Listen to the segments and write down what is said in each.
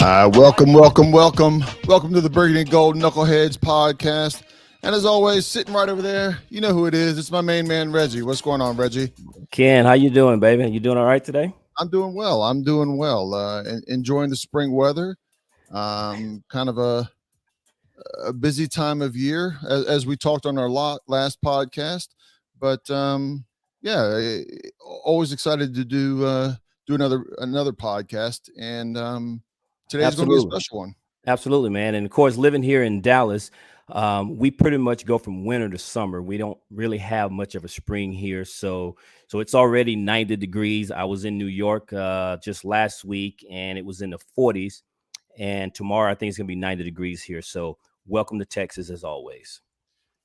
Welcome to the Burgundy and Gold Knuckleheads podcast. And as always, sitting right over there, you know who it is. It's my main man, Reggie. What's going on, Reggie? Ken, how you doing, baby? You doing all right today? I'm doing well. Enjoying the spring weather. Kind of a busy time of year, as we talked on our last podcast. But always excited to do another podcast. And today's going to be a special one. Absolutely, man. And of course, living here in Dallas, we pretty much go from winter to summer. We don't really have much of a spring here. So it's already 90 degrees. I was in New York just last week, and it was in the 40s. And tomorrow, I think it's going to be 90 degrees here. So welcome to Texas, as always.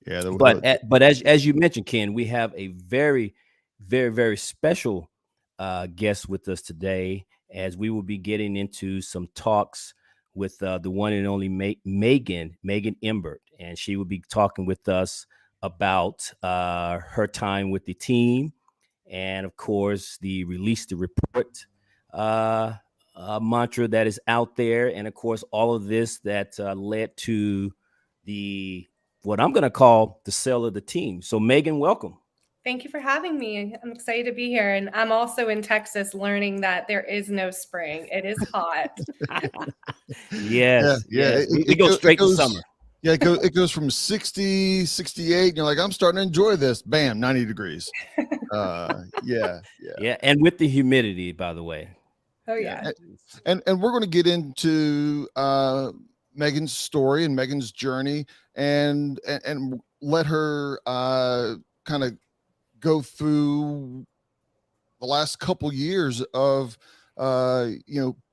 Yeah. But as you mentioned, Ken, we have a very, very, very special guest with us today, as we will be getting into some talks with the one and only Megan Imbert, and she will be talking with us about her time with the team, and of course the release the report mantra that is out there, and of course all of this that led to what I'm going to call the sale of the team. So Megan, welcome. Thank you for having me. I'm excited to be here. And I'm also in Texas learning that there is no spring. It is hot. Yes. It goes straight to summer. Yeah, it goes from 60, 68, and you're like, I'm starting to enjoy this. Bam, 90 degrees. Yeah. And with the humidity, by the way. Oh, yeah. And we're going to get into Megan's story and Megan's journey and let her kind of go through the last couple years of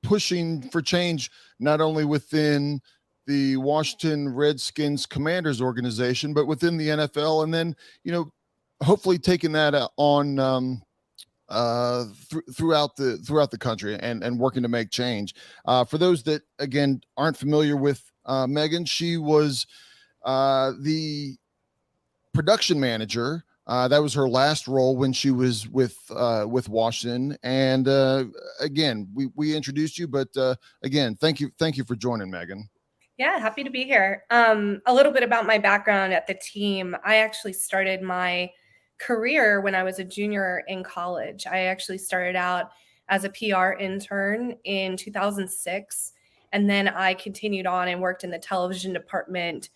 pushing for change, not only within the Washington Redskins Commanders organization, but within the NFL, and then hopefully taking that on throughout the country and working to make change. For those that again aren't familiar with Megan, she was the production manager. That was her last role when she was with Washington. And again, we introduced you, but again, thank you for joining, Megan. Yeah, happy to be here. A little bit about my background at the team. I actually started my career when I was a junior in college. I actually started out as a PR intern in 2006. And then I continued on and worked in the television department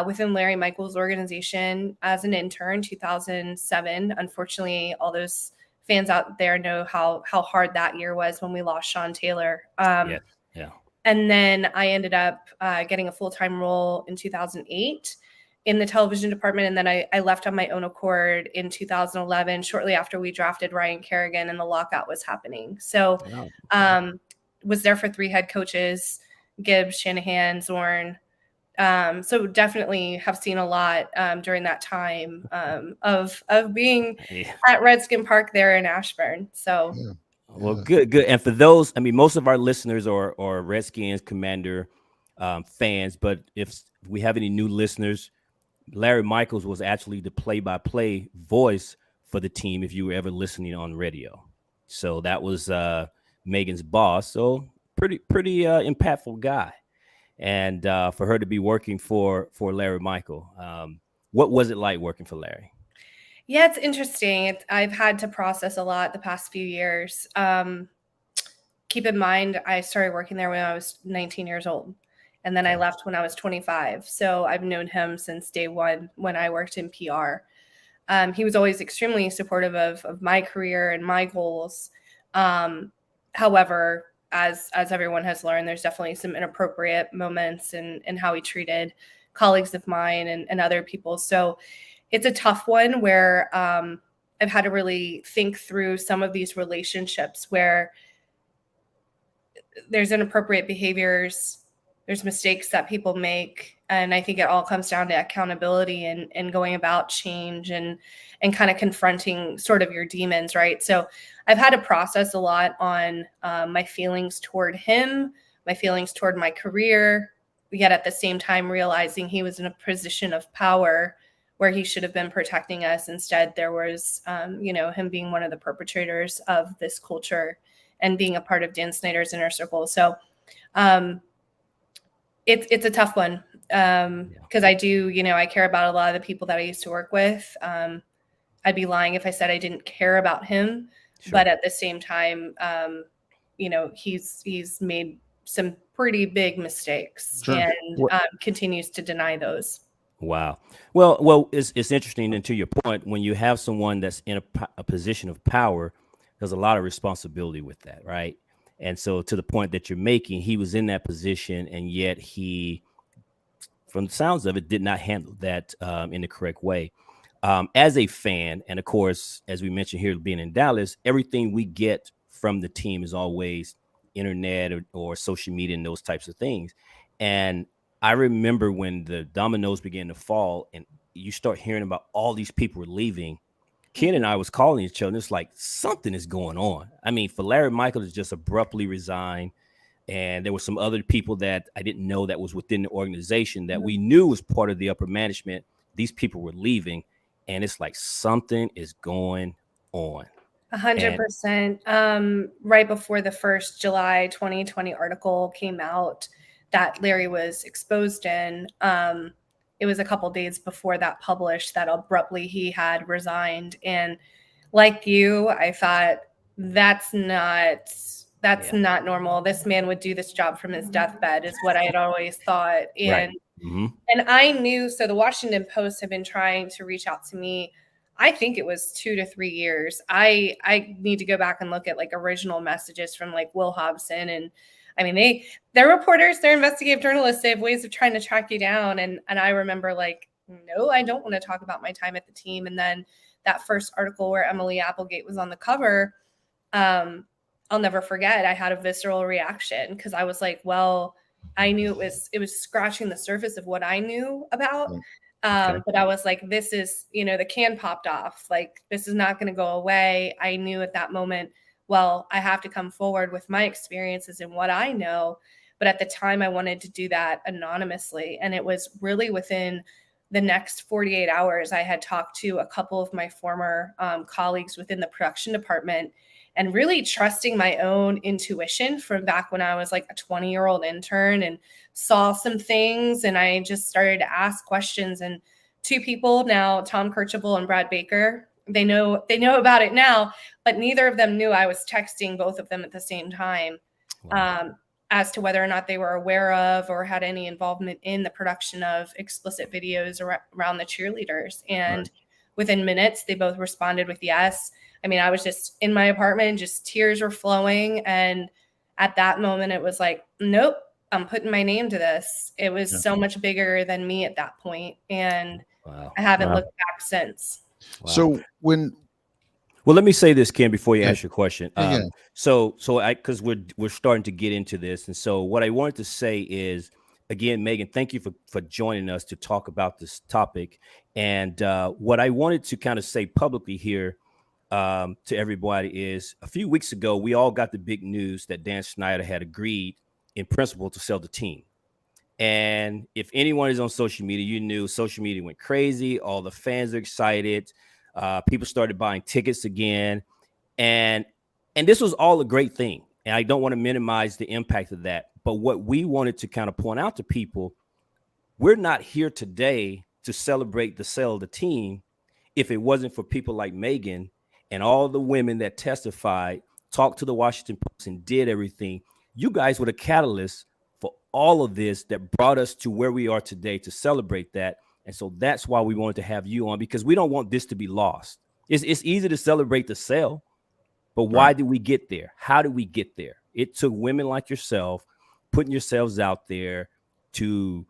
within Larry Michaels' organization as an intern, 2007. Unfortunately, all those fans out there know how hard that year was when we lost Sean Taylor. Yeah. And then I ended up getting a full-time role in 2008 in the television department. And then I left on my own accord in 2011, shortly after we drafted Ryan Kerrigan and the lockout was happening. So was there for 3 head coaches, Gibbs, Shanahan, Zorn. So definitely have seen a lot during that time of being at Redskin Park there in Ashburn. So, well, good. And for those, I mean, most of our listeners are Redskins Commander fans, but if we have any new listeners, Larry Michaels was actually the play-by-play voice for the team if you were ever listening on radio. So that was Megan's boss. So pretty impactful guy. And for her to be working for Larry Michael, what was it like working for Larry? Yeah, it's interesting. I've had to process a lot the past few years. Keep in mind, I started working there when I was 19 years old, and then I left when I was 25. So I've known him since day one when I worked in PR. He was always extremely supportive of my career and my goals. However, as everyone has learned, there's definitely some inappropriate moments in how he treated colleagues of mine and other people. So it's a tough one where I've had to really think through some of these relationships where there's inappropriate behaviors, there's mistakes that people make. And I think it all comes down to accountability and going about change and kind of confronting sort of your demons, right? So I've had to process a lot on my feelings toward him, my feelings toward my career, yet at the same time realizing he was in a position of power where he should have been protecting us. Instead, there was, him being one of the perpetrators of this culture and being a part of Dan Snyder's inner circle. So It's a tough one. Because I do, I care about a lot of the people that I used to work with. I'd be lying if I said I didn't care about him, but at the same time, he's made some pretty big mistakes and continues to deny those. Wow. Well, it's interesting. And to your point, when you have someone that's in a position of power, there's a lot of responsibility with that, right? And so, to the point that you're making, he was in that position, and yet he, from the sounds of it, did not handle that in the correct way. As a fan, and of course, as we mentioned here, being in Dallas, everything we get from the team is always internet or social media and those types of things. And I remember when the dominoes began to fall and you start hearing about all these people were leaving, Ken and I was calling each other, and it's like something is going on. I mean, for Larry Michaels to just abruptly resign, and there were some other people that I didn't know that was within the organization that we knew was part of the upper management. These people were leaving, and it's like something is going on. 100%. Right before the first July 2020 article came out that Larry was exposed in, it was a couple days before that published that abruptly he had resigned. And like you, I thought that's not normal. This man would do this job from his deathbed is what I had always thought. And and I knew, so the Washington Post had been trying to reach out to me. I think it was 2 to 3 years. I need to go back and look at like original messages from like Will Hobson. And I mean, they're reporters, they're investigative journalists. They have ways of trying to track you down. And I remember like, no, I don't want to talk about my time at the team. And then that first article where Emily Applegate was on the cover, I'll never forget. I had a visceral reaction because I was like, well, I knew it was scratching the surface of what I knew about. But I was like, this is, the can popped off. Like, this is not going to go away. I knew at that moment, well, I have to come forward with my experiences and what I know. But at the time, I wanted to do that anonymously. And it was really within the next 48 hours, I had talked to a couple of my former colleagues within the production department and really trusting my own intuition from back when I was like a 20-year-old intern and saw some things. And I just started to ask questions. And 2 people now, Tom Kirchable and Brad Baker, they know about it now, but neither of them knew I was texting both of them at the same time. Wow. As to whether or not they were aware of or had any involvement in the production of explicit videos around the cheerleaders. And within minutes, they both responded with yes. I mean, I was just in my apartment, just tears were flowing. And at that moment, it was like, nope, I'm putting my name to this. It was so much bigger than me at that point. And I haven't looked back since. Wow. So well, let me say this, Ken, before you ask your question. So because we're starting to get into this. And so what I wanted to say is, again, Megan, thank you for joining us to talk about this topic. And what I wanted to kind of say publicly here to everybody is a few weeks ago, we all got the big news that Dan Snyder had agreed in principle to sell the team. And if anyone is on social media, you knew social media went crazy. All the fans are excited. People started buying tickets again. And this was all a great thing. And I don't want to minimize the impact of that. But what we wanted to kind of point out to people, we're not here today to celebrate the sale of the team if it wasn't for people like Megan and all the women that testified, talked to the Washington Post and did everything. You guys were the catalyst for all of this that brought us to where we are today to celebrate that. And so that's why we wanted to have you on, because we don't want this to be lost. It's easy to celebrate the sale, but why did we get there? How did we get there? It took women like yourself putting yourselves out there to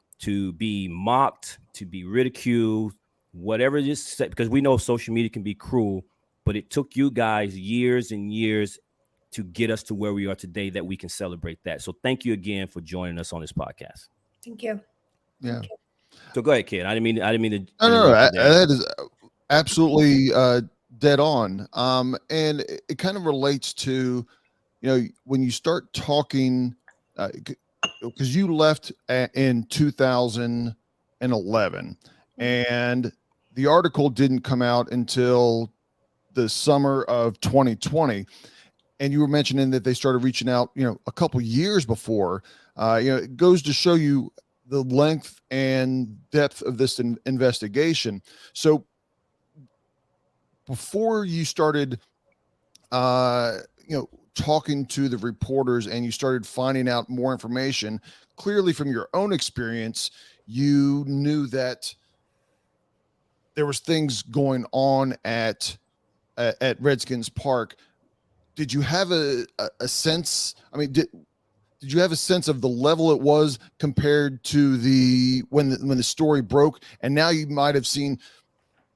be mocked, to be ridiculed, whatever it is, because we know social media can be cruel, but it took you guys years and years to get us to where we are today that we can celebrate that. So thank you again for joining us on this podcast. Thank you. Yeah. Thank you. So go ahead, kid. I didn't mean to. No, that is absolutely dead on. And it kind of relates to, when you start talking, because you left in 2011, and the article didn't come out until the summer of 2020. and you were mentioning that they started reaching out, a couple years before. It goes to show you the length and depth of this investigation. So before you started, talking to the reporters and you started finding out more information, clearly from your own experience, you knew that there was things going on at Redskins Park. Did you have a sense? I mean, did you have a sense of the level it was compared to when the story broke? And now you might have seen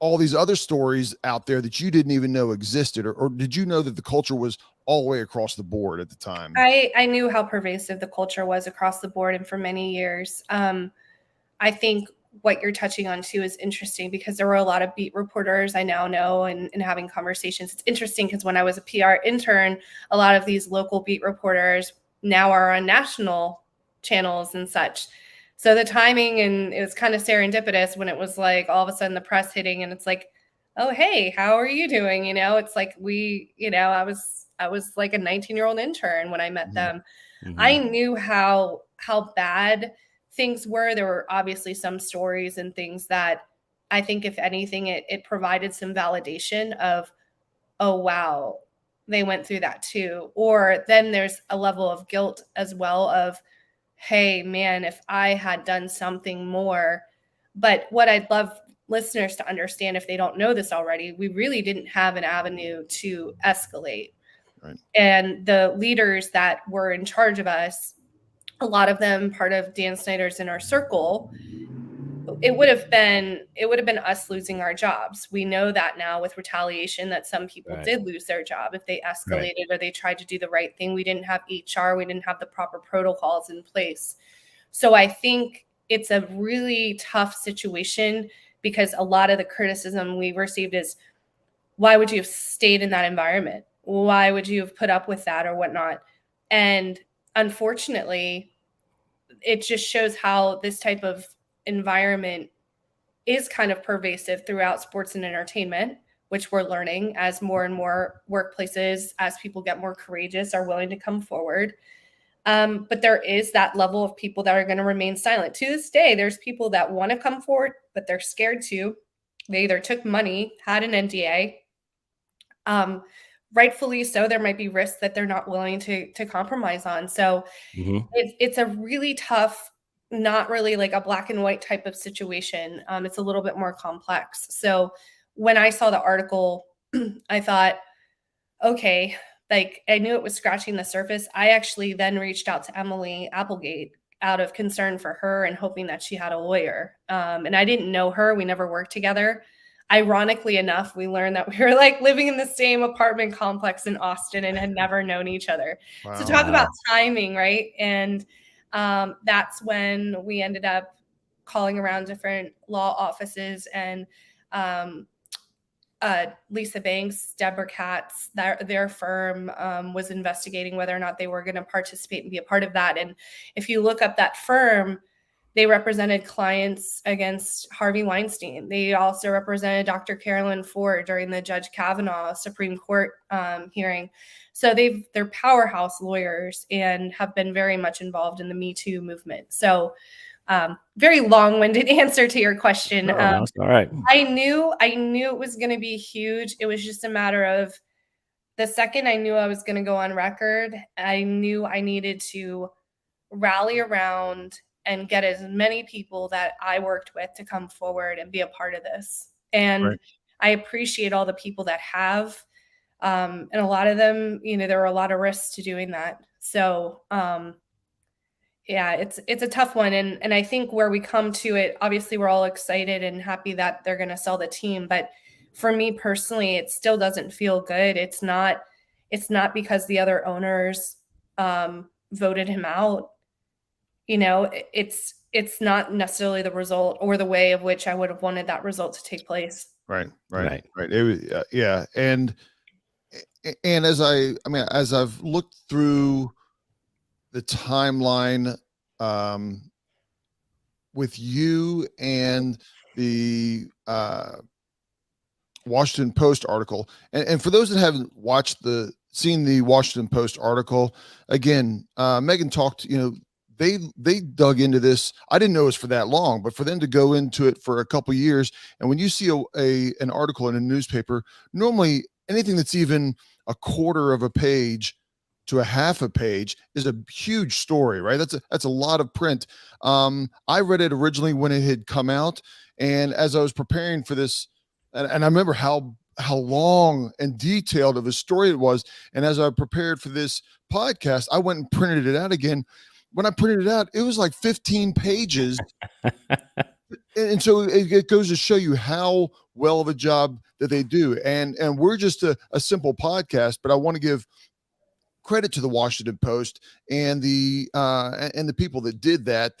all these other stories out there that you didn't even know existed, or did you know that the culture was all the way across the board at the time? I knew how pervasive the culture was across the board and for many years. I think what you're touching on too is interesting because there were a lot of beat reporters I now know and having conversations. It's interesting because when I was a PR intern, a lot of these local beat reporters now are on national channels and such. So the timing, and it was kind of serendipitous when it was like all of a sudden the press hitting and it's like, oh, hey, how are you doing? It's like I was like a 19-year-old intern when I met them. Mm-hmm. I knew how bad things were. There were obviously some stories and things that I think, if anything, it provided some validation of, oh, wow, they went through that too. Or then there's a level of guilt as well of, hey, man, if I had done something more. But what I'd love listeners to understand, if they don't know this already, we really didn't have an avenue to escalate. Right. And the leaders that were in charge of us, a lot of them part of Dan Snyder's inner circle, it would have been us losing our jobs. We know that now with retaliation that some people did lose their job if they escalated or they tried to do the right thing. We didn't have HR. We didn't have the proper protocols in place. So I think it's a really tough situation because a lot of the criticism we received is, why would you have stayed in that environment? Why would you have put up with that or whatnot? And unfortunately, it just shows how this type of environment is kind of pervasive throughout sports and entertainment, which we're learning as more and more workplaces, as people get more courageous, are willing to come forward. But there is that level of people that are going to remain silent. To this day, there's people that want to come forward, but they're scared to. They either took money, had an NDA. Rightfully so, there might be risks that they're not willing to compromise on. So it's a really tough, not really like a black and white type of situation. It's a little bit more complex. So when I saw the article, I thought, okay, like I knew it was scratching the surface. I actually then reached out to Emily Applegate out of concern for her and hoping that she had a lawyer. And I didn't know her. We never worked together. Ironically enough, we learned that we were like living in the same apartment complex in Austin and had never known each other. Wow. So talk about timing, right? And that's when we ended up calling around different law offices, and Lisa Banks, Deborah Katz, their firm was investigating whether or not they were going to participate and be a part of that. And if you look up that firm, they represented clients against Harvey Weinstein. They also represented Dr. Carolyn Ford during the Judge Kavanaugh Supreme Court hearing. So they're powerhouse lawyers and have been very much involved in the Me Too movement. So very long-winded answer to your question. That's all right. I knew it was going to be huge. It was just a matter of the second I knew I was going to go on record, I knew I needed to rally around and get as many people that I worked with to come forward and be a part of this. And I appreciate all the people that have, and a lot of them, there were a lot of risks to doing that. So, yeah, it's a tough one. And I think where we come to it, obviously we're all excited and happy that they're going to sell the team. But for me personally, it still doesn't feel good. It's not because the other owners voted him out. It's not necessarily the result or the way of which I would have wanted that result to take place. Right. It was, yeah. And as as I've looked through the timeline with you and the Washington Post article, and for those that haven't watched the seen the Washington Post article, again, Megan talked, they dug into this. I didn't know it was for that long, but for them to go into it for a couple years. And when you see an article in a newspaper, normally anything that's even a quarter of a page to a half a page is a huge story, right? That's a lot of print. I read it originally when it had come out, and as I was preparing for this, and I remember how long and detailed of a story it was. And as I prepared for this podcast, I went and printed it out again. When I printed it out, it was like 15 pages. And so it goes to show you how well of a job that they do. And we're just a simple podcast, but I want to give credit to the Washington Post and the people that did that.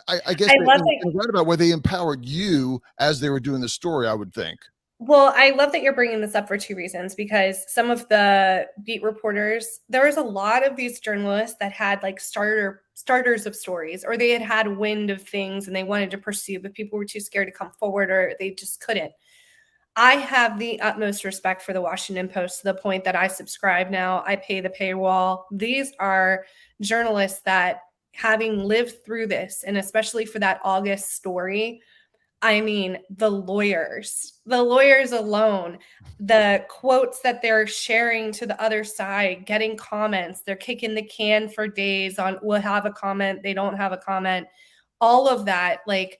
I guess I love right about where they empowered you as they were doing the story, I would think. Well, I love that you're bringing this up for two reasons, because some of the beat reporters, there was a lot of these journalists that had like starters of stories, or they had wind of things and they wanted to pursue, but people were too scared to come forward, or they just couldn't. I have the utmost respect for the Washington Post to the point that I subscribe now. I pay the paywall. These are journalists that, having lived through this, and especially for that August story, I mean, the lawyers alone, the quotes that they're sharing to the other side, getting comments, they're kicking the can for days on, we'll have a comment, they don't have a comment, all of that. Like,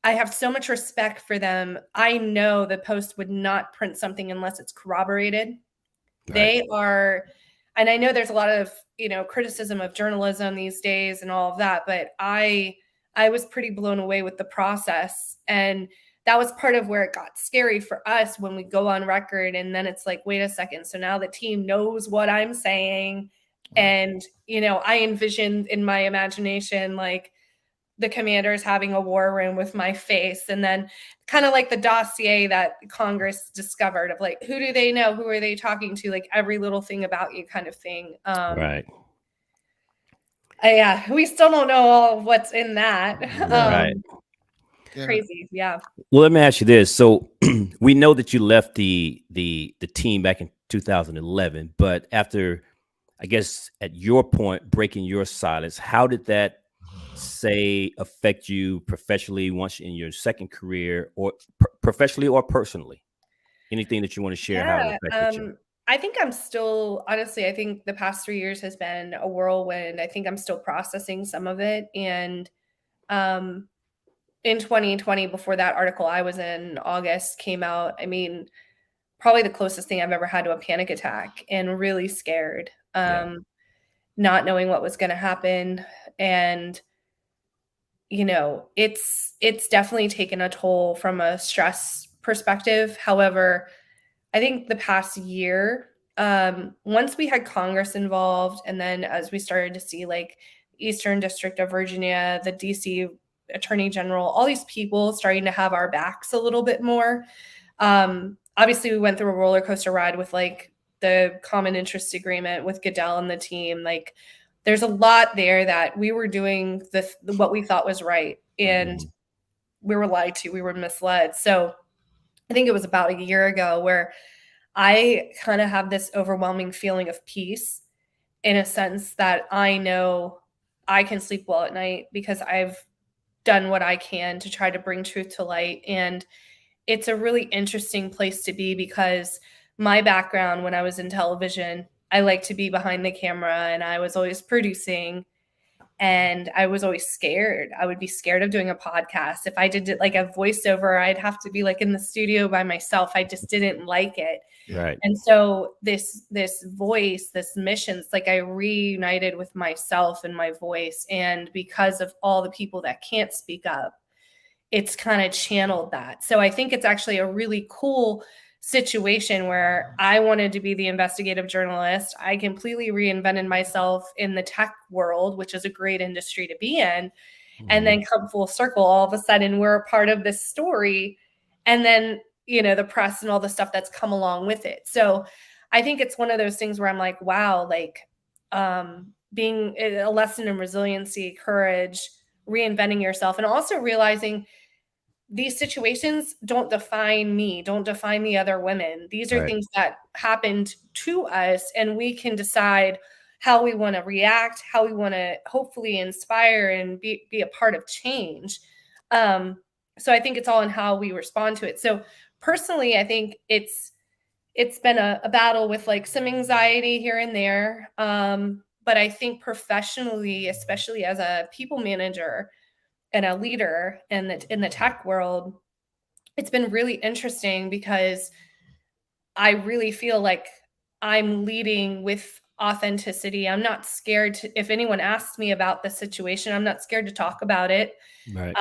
I have so much respect for them. I know the Post would not print something unless it's corroborated. Right. They are, and I know there's a lot of, criticism of journalism these days and all of that, but I was pretty blown away with the process. And that was part of where it got scary for us when we go on record. And then it's like, wait a second. So now the team knows what I'm saying. And, I envisioned in my imagination, like the Commanders having a war room with my face. And then kind of like the dossier that Congress discovered of like, who do they know? Who are they talking to? Like every little thing about you kind of thing. Right. Yeah, we still don't know all of what's in that. Right. Crazy, yeah. Well, let me ask you this. So we know that you left the team back in 2011, but after, I guess, at your point, breaking your silence, how did that affect you professionally once in your second career, or professionally or personally? Anything that you want to share? How it affected you? I think I'm still, honestly, I think the past 3 years has been a whirlwind. I think I'm still processing some of it. And in 2020, before that article I was in August came out, I mean, probably the closest thing I've ever had to a panic attack, and really scared, not knowing what was going to happen. And, it's definitely taken a toll from a stress perspective. However, I think the past year, once we had Congress involved, and then as we started to see like Eastern District of Virginia, the DC Attorney General, all these people starting to have our backs a little bit more. Obviously, we went through a roller coaster ride with like the common interest agreement with Goodell and the team. Like, there's a lot there that we were doing what we thought was right, and we were lied to, we were misled. So I think it was about a year ago where I kind of have this overwhelming feeling of peace, in a sense that I know I can sleep well at night because I've done what I can to try to bring truth to light. And it's a really interesting place to be, because my background when I was in television, I like to be behind the camera, and I was always producing. And I was always scared. I would be scared of doing a podcast. If I did it like a voiceover, I'd have to be like in the studio by myself. I just didn't like it. Right. And so this voice, this mission, it's like I reunited with myself and my voice. And because of all the people that can't speak up, it's kind of channeled that. So I think it's actually a really cool situation where I wanted to be the investigative journalist. I completely reinvented myself in the tech world, which is a great industry to be in, and then come full circle. All of a sudden, we're a part of this story, and then, the press and all the stuff that's come along with it. So I think it's one of those things where I'm like, wow, like being a lesson in resiliency, courage, reinventing yourself, and also realizing these situations don't define me, don't define the other women. These are Right. things that happened to us, and we can decide how we want to react, how we want to hopefully inspire and be a part of change. So I think it's all in how we respond to it. So personally, I think it's been a battle with like some anxiety here and there. But I think professionally, especially as a people manager and a leader in the tech world, it's been really interesting because I really feel like I'm leading with authenticity. I'm not scared to, if anyone asks me about the situation, I'm not scared to talk about it. Right.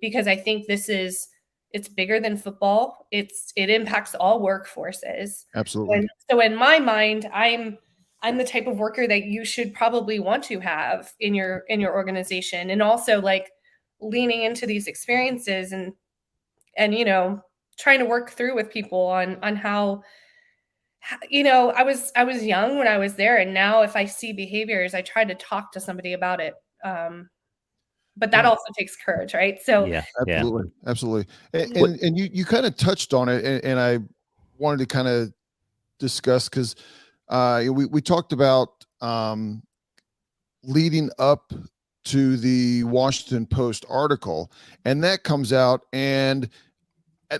Because I think it's bigger than football. It impacts all workforces. Absolutely. And so in my mind, I'm the type of worker that you should probably want to have in your organization, and also like leaning into these experiences and trying to work through with people on how I was young when I was there, and now if I see behaviors, I try to talk to somebody about it. But that Yeah. also takes courage, right? So Yeah. Absolutely. Absolutely. And you kind of touched on it, and I wanted to kind of discuss, because we talked about leading up to the Washington Post article, and that comes out, and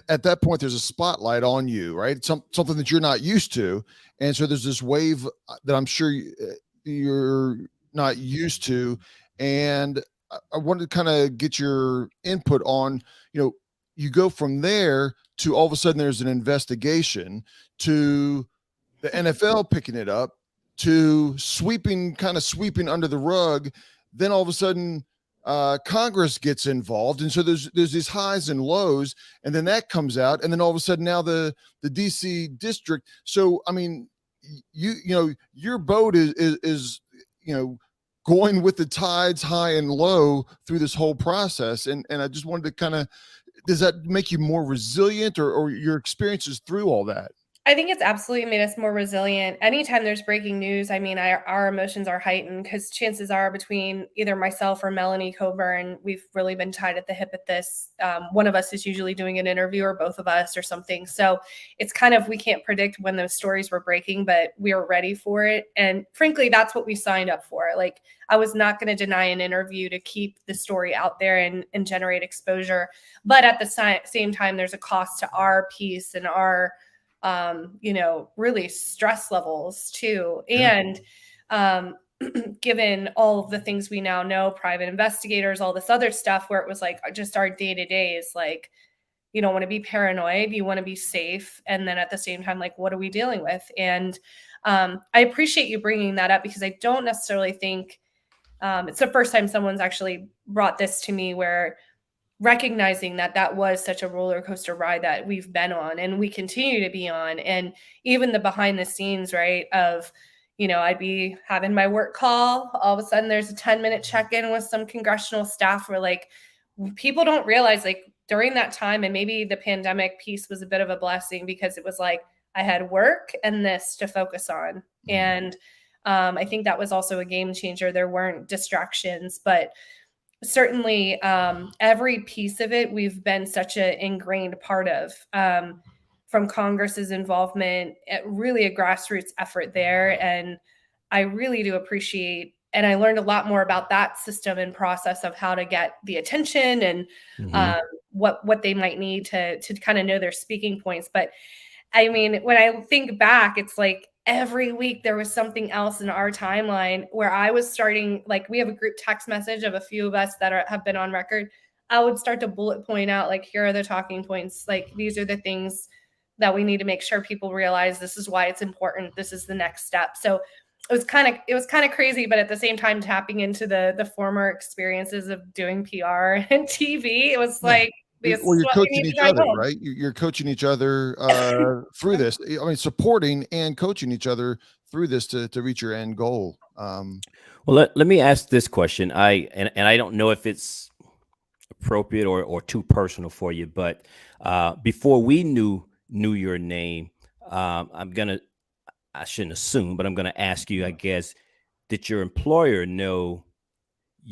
at that point there's a spotlight on you, right? Something that you're not used to, and so there's this wave that I'm sure you're not used to. And I wanted to kind of get your input on, you go from there to all of a sudden there's an investigation, to the NFL picking it up, to kind of sweeping under the rug. Then all of a sudden Congress gets involved, and so there's these highs and lows, and then that comes out, and then all of a sudden now the DC district. So I mean, your boat is going with the tides high and low through this whole process, and I just wanted to kind of, does that make you more resilient, or your experiences through all that? I think it's absolutely made us more resilient. Anytime there's breaking news, I mean, our emotions are heightened because chances are between either myself or Melanie Coburn, we've really been tied at the hip at this. One of us is usually doing an interview, or both of us or something. So it's kind of, we can't predict when those stories were breaking, but we were ready for it. And frankly, that's what we signed up for. Like, I was not going to deny an interview to keep the story out there and generate exposure. But at the same time, there's a cost to our peace and our really stress levels too. And given all of the things we now know, private investigators, all this other stuff, where it was like just our day-to-day is like, you don't want to be paranoid, you want to be safe. And then at the same time, like, what are we dealing with? And I appreciate you bringing that up, because I don't necessarily think it's the first time someone's actually brought this to me, where recognizing that was such a roller coaster ride that we've been on and we continue to be on. And even the behind the scenes, right, of, I'd be having my work call, all of a sudden there's a 10-minute check-in with some congressional staff, where like, people don't realize, like, during that time, and maybe the pandemic piece was a bit of a blessing, because it was like I had work and this to focus on. And I think that was also a game changer. There weren't distractions, but certainly every piece of it we've been such an ingrained part of, from Congress's involvement, really a grassroots effort there. And I really do appreciate, and I learned a lot more about that system and process of how to get the attention and what they might need to kind of know their speaking points. But I mean, when I think back, it's like every week there was something else in our timeline where I was starting, like, we have a group text message of a few of us that have been on record. I would start to bullet point out, like, here are the talking points. Like, these are the things that we need to make sure people realize. This is why it's important. This is the next step. So it was kind of crazy, but at the same time, tapping into the former experiences of doing PR and TV, it was like, well, you're coaching each other, right? You're coaching each other through this. I mean, supporting and coaching each other through this to reach your end goal. Well, let me ask this question. I don't know if it's appropriate or too personal for you, but before we knew your name, I shouldn't assume, but I'm gonna ask you, I guess, did your employer know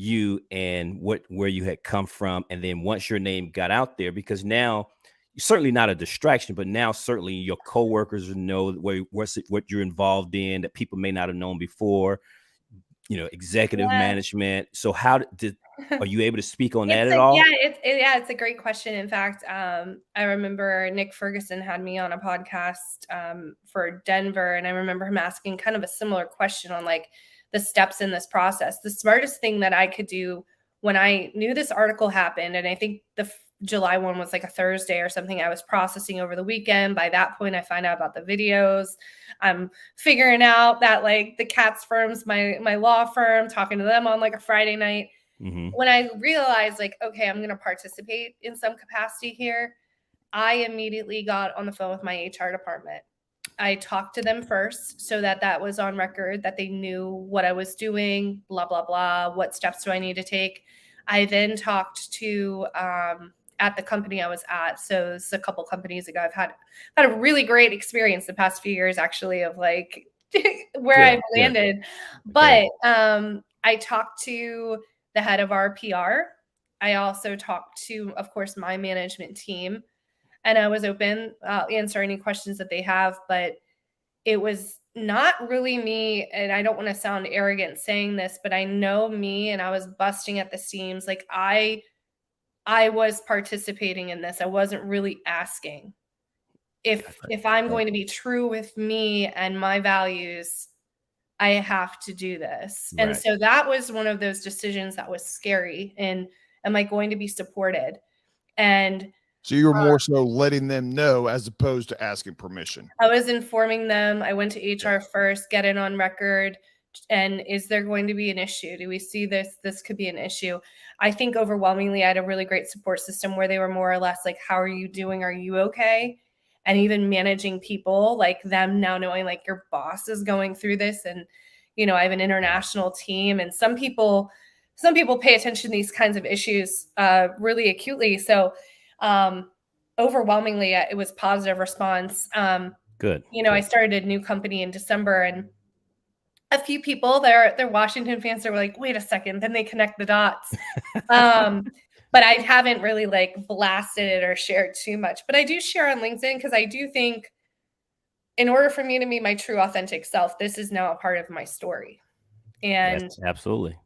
you and where you had come from, and then once your name got out there, because now you're certainly not a distraction, but now certainly your coworkers know what you're involved in that people may not have known before. Executive management. So how are you able to speak on that at all? It's a great question. In fact, I remember Nick Ferguson had me on a podcast for Denver, and I remember him asking kind of a similar question on like the steps in this process. The smartest thing that I could do when I knew this article happened, and I think the July 1 was like a Thursday or something, I was processing over the weekend. By that point, I find out about the videos. I'm figuring out that like the Katz firm's my law firm, talking to them on like a Friday night. Mm-hmm. When I realized like, okay, I'm going to participate in some capacity here, I immediately got on the phone with my HR department. I talked to them first so that was on record, that they knew what I was doing, blah, blah, blah. What steps do I need to take? I then talked to, at the company I was at. So this is a couple companies ago. I've had a really great experience the past few years, actually, of like where I've landed. But I talked to the head of our PR. I also talked to, of course, my management team, and I was open, answer any questions that they have, but it was not really me. And I don't want to sound arrogant saying this, but I know me, and I was busting at the seams. Like I was participating in this. I wasn't really asking. If I'm going to be true with me and my values, I have to do this. Right. And so that was one of those decisions that was scary. And am I going to be supported? And so you were more so letting them know as opposed to asking permission. I was informing them. I went to HR first, get it on record. And is there going to be an issue? Do we see this? This could be an issue. I think overwhelmingly, I had a really great support system where they were more or less like, how are you doing? Are you okay? And even managing people, like them now knowing like your boss is going through this. And, I have an international team, and some people pay attention to these kinds of issues really acutely. So overwhelmingly, it was positive response. Good. I started a new company in December, and a few people, they're Washington fans, they were like, wait a second, then they connect the dots. But I haven't really like blasted it or shared too much. But I do share on LinkedIn because I do think in order for me to be my true authentic self, this is now a part of my story. And yes, absolutely.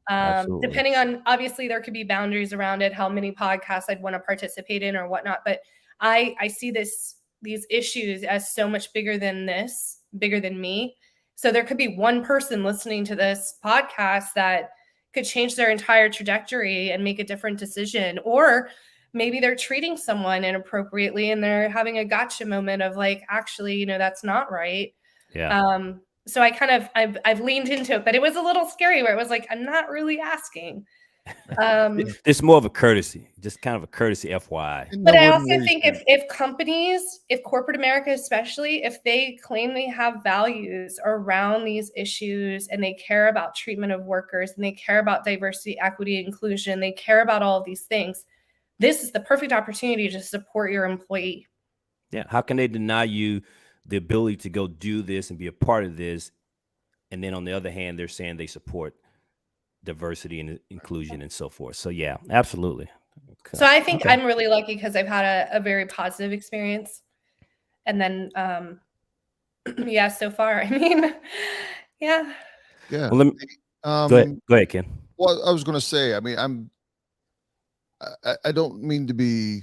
Depending on, obviously there could be boundaries around it, how many podcasts I'd want to participate in or whatnot. But I see these issues as so much bigger than me. So there could be one person listening to this podcast that could change their entire trajectory and make a different decision. Or maybe they're treating someone inappropriately and they're having a gotcha moment of like, actually, that's not right. Yeah. So I've leaned into it, but it was a little scary where it was like, I'm not really asking. It's more of a courtesy, just kind of a courtesy FYI. But I also think if companies, if corporate America especially, if they claim they have values around these issues and they care about treatment of workers and they care about diversity, equity, inclusion, they care about all of these things, this is the perfect opportunity to support your employee. Yeah. How can they deny you the ability to go do this and be a part of this? And then on the other hand, they're saying they support diversity and inclusion and so forth. So yeah, absolutely. Okay. So I think I'm really lucky because I've had a very positive experience. And then, so far, I mean, yeah. Yeah. Well, let me, go ahead, Ken. Well, I was going to say, I mean, I don't mean to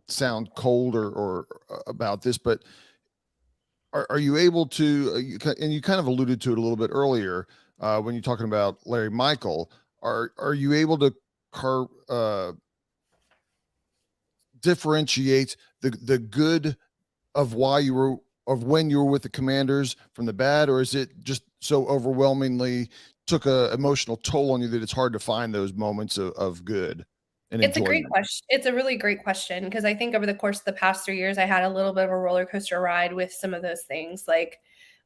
sound cold or about this, but are you able to, and you kind of alluded to it a little bit earlier, when you're talking about Larry Michael, are you able to differentiate the good of when you were with the Commanders from the bad, or is it just so overwhelmingly took a emotional toll on you that it's hard to find those moments of good? It's a great question. It's a really great question, because I think over the course of the past 3 years, I had a little bit of a roller coaster ride with some of those things. Like,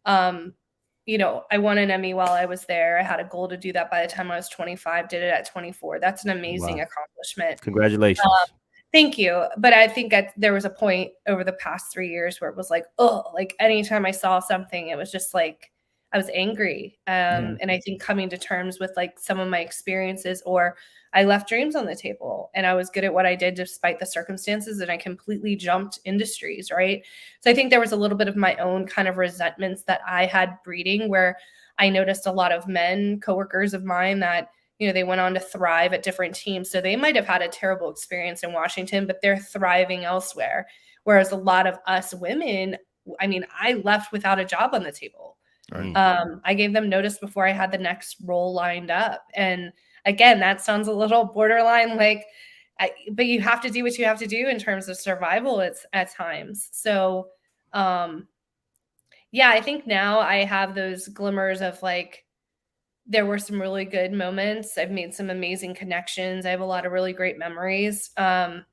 I won an Emmy while I was there. I had a goal to do that by the time I was 25, did it at 24. That's an amazing accomplishment. Congratulations. Thank you. But I think there was a point over the past 3 years where it was like, oh, like anytime I saw something, it was just like, I was angry. And I think coming to terms with like some of my experiences, or I left dreams on the table and I was good at what I did despite the circumstances, and I completely jumped industries, right? So I think there was a little bit of my own kind of resentments that I had breeding, where I noticed a lot of men, coworkers of mine, that, you know, they went on to thrive at different teams. So they might have had a terrible experience in Washington, but they're thriving elsewhere. Whereas a lot of us women, I mean, I left without a job on the table. Right. I gave them notice before I had the next role lined up. And again, that sounds a little borderline, like, but you have to do what you have to do in terms of survival at times. So, yeah, I think now I have those glimmers of like, there were some really good moments. I've made some amazing connections. I have a lot of really great memories. But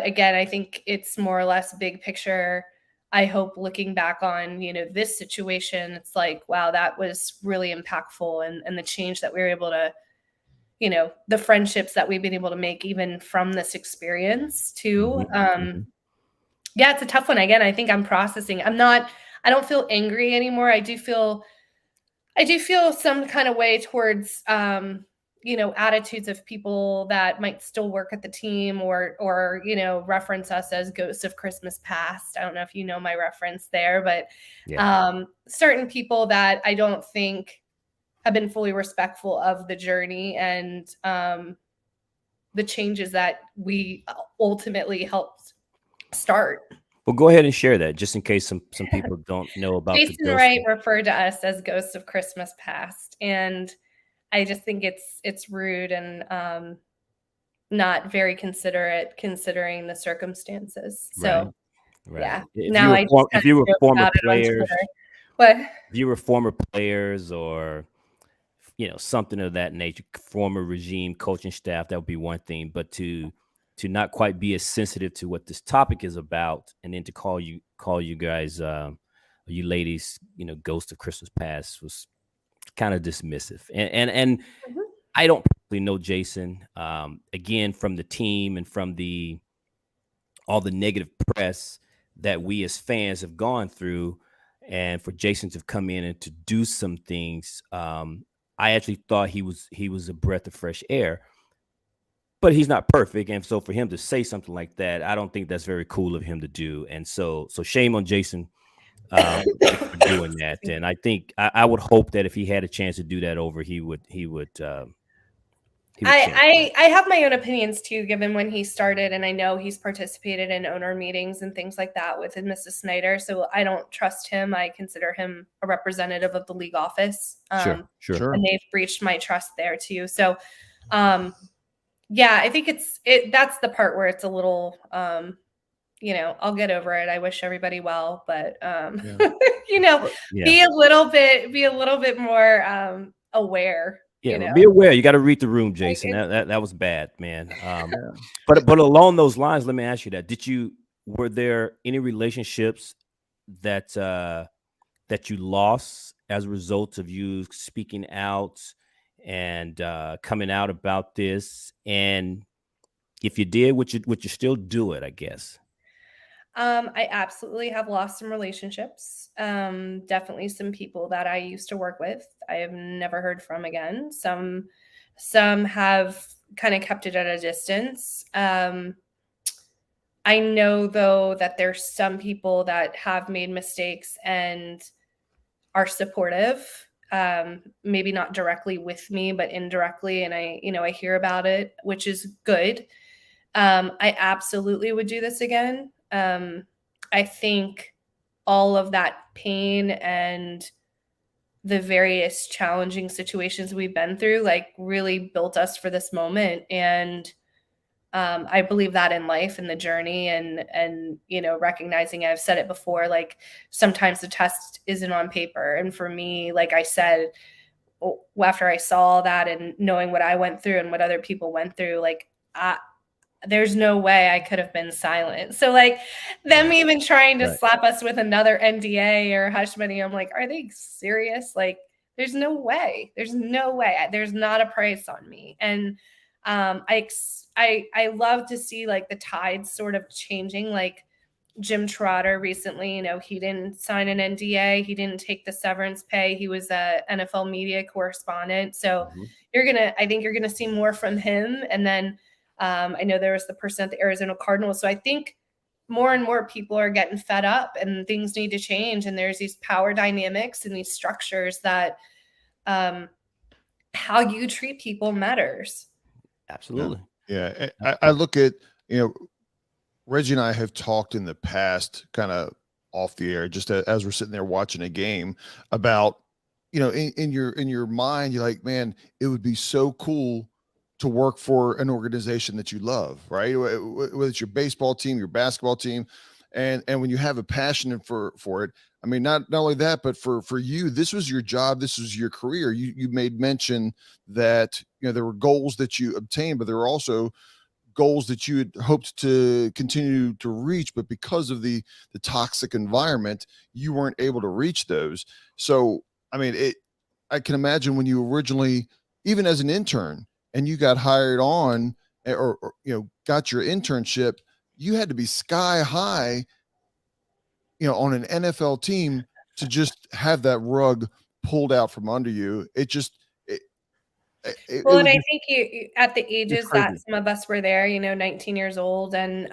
again, I think it's more or less big picture. I hope looking back on, you know, this situation, it's like, wow, that was really impactful. And the change that we were able to, you know, the friendships that we've been able to make even from this experience too. Yeah, it's a tough one. Again, I think I'm processing. I don't feel angry anymore. I do feel some kind of way towards, you know, attitudes of people that might still work at the team, or, you know, reference us as ghosts of Christmas past. I don't know if you know my reference there, but certain people that I don't think have been fully respectful of the journey and the changes that we ultimately helped start. Well, go ahead and share that, just in case some people don't know about Jason Wright referred to us as ghosts of Christmas past, and I just think it's rude and not very considerate considering the circumstances. So, right. Yeah. If you were former players, what? If you were former players, or, you know, something of that nature, former regime, coaching staff, that would be one thing. But to not quite be as sensitive to what this topic is about, and then to call you guys, you ladies, you know, ghost of Christmas past, was kind of dismissive. And I don't really know Jason, again, from the team and from all the negative press that we as fans have gone through, and for Jason to come in and to do some things, I actually thought he was a breath of fresh air. But he's not perfect, and so for him to say something like that, I don't think that's very cool of him to do. And so shame on Jason for doing that. And I think I would hope that if he had a chance to do that over, he would. I have my own opinions too, given when he started, and I know he's participated in owner meetings and things like that with Mrs. Snyder. So I don't trust him. I consider him a representative of the league office. Sure. And they've breached my trust there too. So, yeah, I think that's the part where it's a little, you know, I'll get over it. I wish everybody well, but you know, be a little bit more aware. Yeah, you know? Be aware. You got to read the room, Jason. That was bad, man. But along those lines, let me ask you that: were there any relationships that you lost as a result of you speaking out and coming out about this? And if you did, would you still do it, I guess? I absolutely have lost some relationships. Definitely some people that I used to work with, I have never heard from again. Some have kind of kept it at a distance. I know, though, that there's some people that have made mistakes and are supportive. Maybe not directly with me, but indirectly. And I hear about it, which is good. I absolutely would do this again. I think all of that pain and the various challenging situations we've been through, like, really built us for this moment. And I believe that in life and the journey, and you know, recognizing, I've said it before, like, sometimes the test isn't on paper. And for me, like I said, after I saw that and knowing what I went through and what other people went through, like, there's no way I could have been silent. So, like, them even trying to slap us with another NDA or hush money, I'm like, are they serious? Like, there's no way. There's no way. There's not a price on me. And I love to see, like, the tides sort of changing. Like, Jim Trotter recently, he didn't sign an NDA. He didn't take the severance pay. He was a NFL media correspondent. So I think you're going to see more from him. And then I know there was the person at the Arizona Cardinals. So I think more and more people are getting fed up and things need to change. And there's these power dynamics and these structures that how you treat people matters. Absolutely. Yeah. I look at, Reggie and I have talked in the past, kind of off the air, just as we're sitting there watching a game, about, in your mind, you're like, man, it would be so cool to work for an organization that you love, right? Whether it's your baseball team, your basketball team, and when you have a passion for it. I mean, not only that, but for you, this was your job, this was your career. You made mention that there were goals that you obtained, but there were also goals that you had hoped to continue to reach, but because of the toxic environment, you weren't able to reach those. So, I mean, I can imagine when you originally, even as an intern, and you got hired on or got your internship, you had to be sky high, on an NFL team to just have that rug pulled out from under you. It just, well, and I think you at the ages that some of us were there, 19 years old, and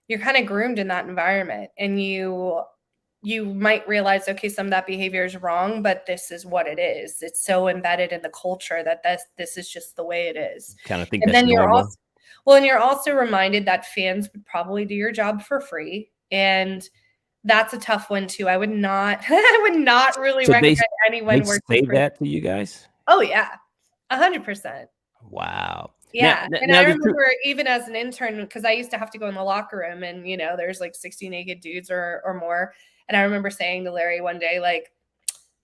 you're kind of groomed in that environment, and you might realize, okay, some of that behavior is wrong, but this is what it is. It's so embedded in the culture that this is just the way it is. Kind of think and that's then normal. You're also reminded that fans would probably do your job for free, and that's a tough one too. I would not really recommend anyone working say that to you guys. Oh yeah. 100%. Wow. Yeah. And I remember even as an intern, because I used to have to go in the locker room and, there's like 60 naked dudes or more. And I remember saying to Larry one day, like,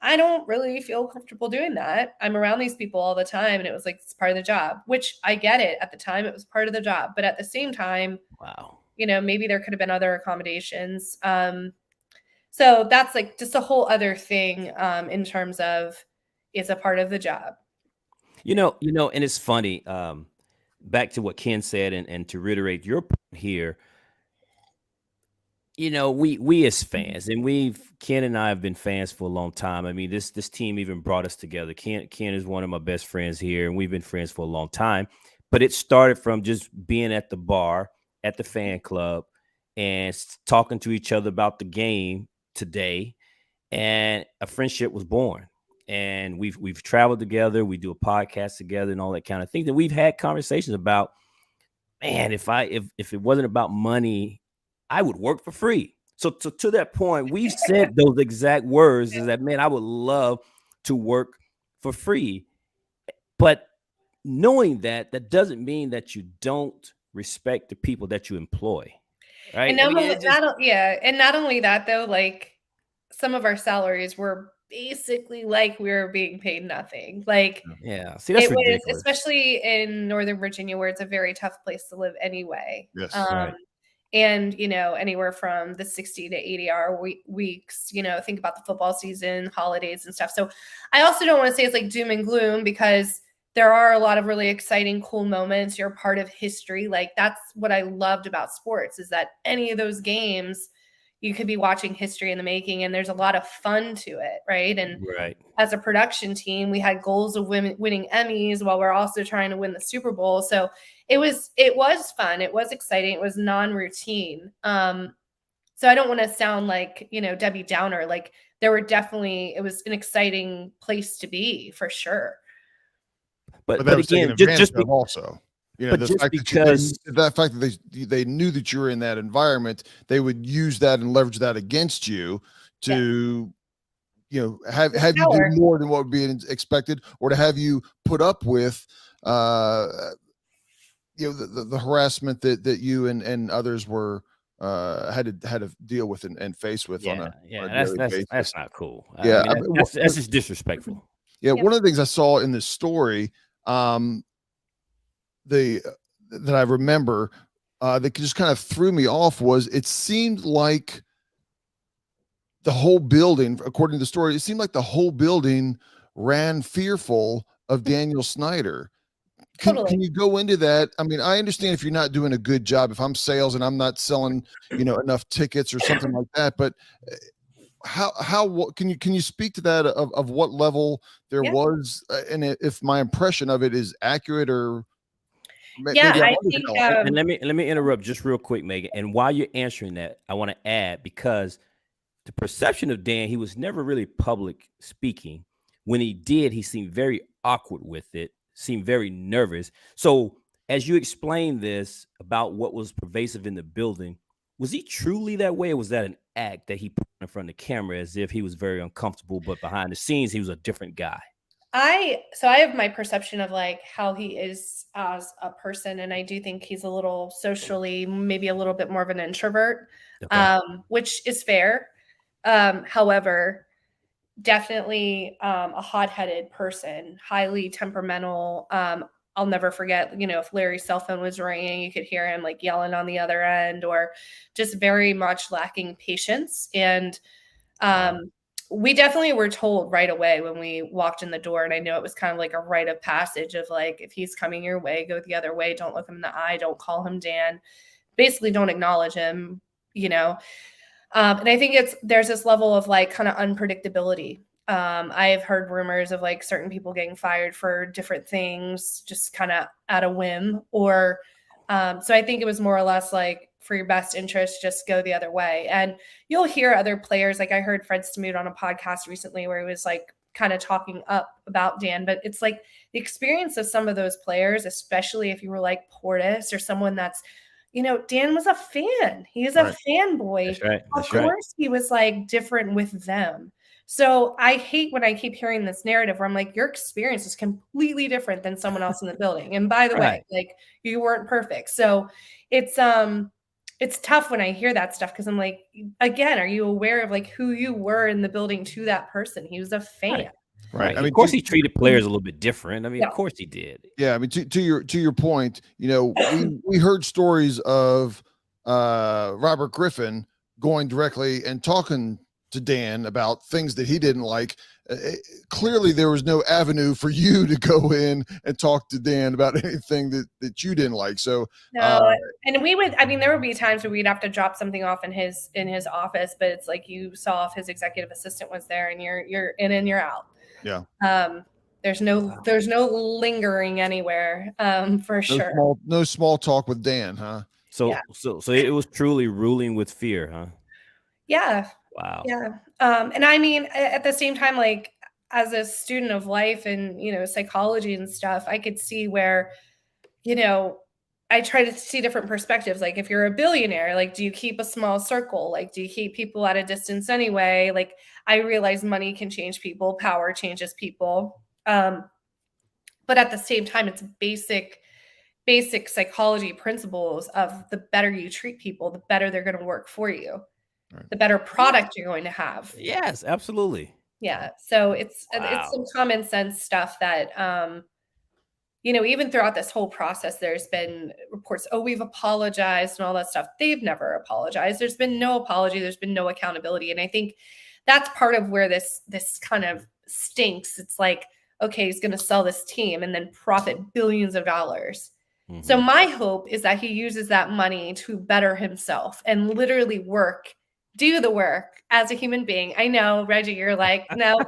I don't really feel comfortable doing that. I'm around these people all the time. And it was like, it's part of the job, which I get it. At the time, it was part of the job. But at the same time, wow, maybe there could have been other accommodations. So that's like just a whole other thing in terms of it's a part of the job. And it's funny, back to what Ken said, and to reiterate your point here, we as fans, and Ken and I have been fans for a long time. I mean, this team even brought us together. Ken is one of my best friends here, and we've been friends for a long time, but it started from just being at the bar, at the fan club, and talking to each other about the game today, and a friendship was born. And we've traveled together. We do a podcast together and all that kind of thing. And we've had conversations about, man, if it wasn't about money, I would work for free. So to that point, we've said those exact words, is that, man, I would love to work for free. But knowing that doesn't mean that you don't respect the people that you employ. Right. And not only that, though, like some of our salaries were basically like we were being paid nothing. Like, yeah, see, that's ridiculous. Especially in Northern Virginia, where it's a very tough place to live anyway. Yes. Right. And, anywhere from the 60 to 80-hour weeks, think about the football season, holidays and stuff. So I also don't want to say it's like doom and gloom, because there are a lot of really exciting, cool moments. You're part of history. Like, that's what I loved about sports, is that any of those games, you could be watching history in the making, and there's a lot of fun to it. Right. And as a production team, we had goals of winning Emmys while we're also trying to win the Super Bowl. So it was fun. It was exciting. It was non-routine. So I don't want to sound like, Debbie Downer. Like, it was an exciting place to be, for sure. But again, just also. But just because the fact that they knew that you were in that environment, they would use that and leverage that against you to, have you do more than what would be expected, or to have you put up with, the harassment that you and others were had to deal with and face with on a daily basis. That's not cool. Yeah, that's just disrespectful. Yeah, one of the things I saw in this story, that I remember that just kind of threw me off was, it seemed like the whole building, according to the story, it seemed like the whole building ran fearful of Daniel Snyder. Totally. Can you go into that? I mean, I understand if you're not doing a good job, if I'm sales and I'm not selling, enough tickets or something like that, but what can you speak to that of what level there Yeah. was, and if my impression of it is accurate or Yeah, maybe I'm I think underdeveloped. And let me interrupt just real quick, Megan. And while you're answering that, I want to add, because the perception of Dan, he was never really public speaking. When he did, he seemed very awkward with it, seemed very nervous. So as you explained this about what was pervasive in the building, was he truly that way, or was that an act that he put in front of the camera as if he was very uncomfortable, but behind the scenes he was a different guy? I have my perception of like how he is as a person, and I do think he's a little socially, maybe a little bit more of an introvert, Okay. which is fair. However, definitely a hot-headed person, highly temperamental. I'll never forget, if Larry's cell phone was ringing, you could hear him like yelling on the other end, or just very much lacking patience. And Wow. we definitely were told right away when we walked in the door. And I know it was kind of like a rite of passage of like, if he's coming your way, go the other way. Don't look him in the eye. Don't call him Dan. Basically, don't acknowledge him, you know. And I think there's this level of like kind of unpredictability. I've heard rumors of like certain people getting fired for different things, just kind of at a whim. Or so I think it was more or less like, for your best interest, just go the other way. And you'll hear other players, like I heard Fred Smoot on a podcast recently where he was like kind of talking up about Dan, but it's like the experience of some of those players, especially if you were like Portis or someone that's, Dan was a fan. He is a Right. fanboy. That's right. Of course, he was like different with them. So I hate when I keep hearing this narrative where I'm like, your experience is completely different than someone else in the building. And by the way, like you weren't perfect. So it's tough when I hear that stuff because I'm like, again, are you aware of like who you were in the building to that person? He was a fan. Right. I mean, of course, he treated players a little bit different. I mean, Yeah. of course he did. Yeah, I mean, to your point, we heard stories of Robert Griffin going directly and talking to Dan about things that he didn't like. Clearly, there was no avenue for you to go in and talk to Dan about anything that you didn't like. So no, and there would be times where we'd have to drop something off in his office, but it's like you saw if his executive assistant was there, and you're in and you're out. Yeah. There's no lingering anywhere, for sure. No small talk with Dan, huh? So it was truly ruling with fear, huh? Yeah. Wow. Yeah. And I mean, at the same time, like as a student of life and, psychology and stuff, I could see where, I try to see different perspectives. Like if you're a billionaire, like, do you keep a small circle? Like, do you keep people at a distance anyway? Like, I realize money can change people, power changes people. But at the same time, it's basic psychology principles of the better you treat people, the better they're going to work for you. Right. The better product you're going to have. Yes, absolutely. Yeah. So it's some common sense stuff that, even throughout this whole process, there's been reports, we've apologized and all that stuff. They've never apologized. There's been no apology. There's been no accountability. And I think that's part of where this kind of stinks. It's like, okay, he's going to sell this team and then profit billions of dollars. Mm-hmm. So my hope is that he uses that money to better himself and literally do the work as a human being. I know, Reggie, you're like, no,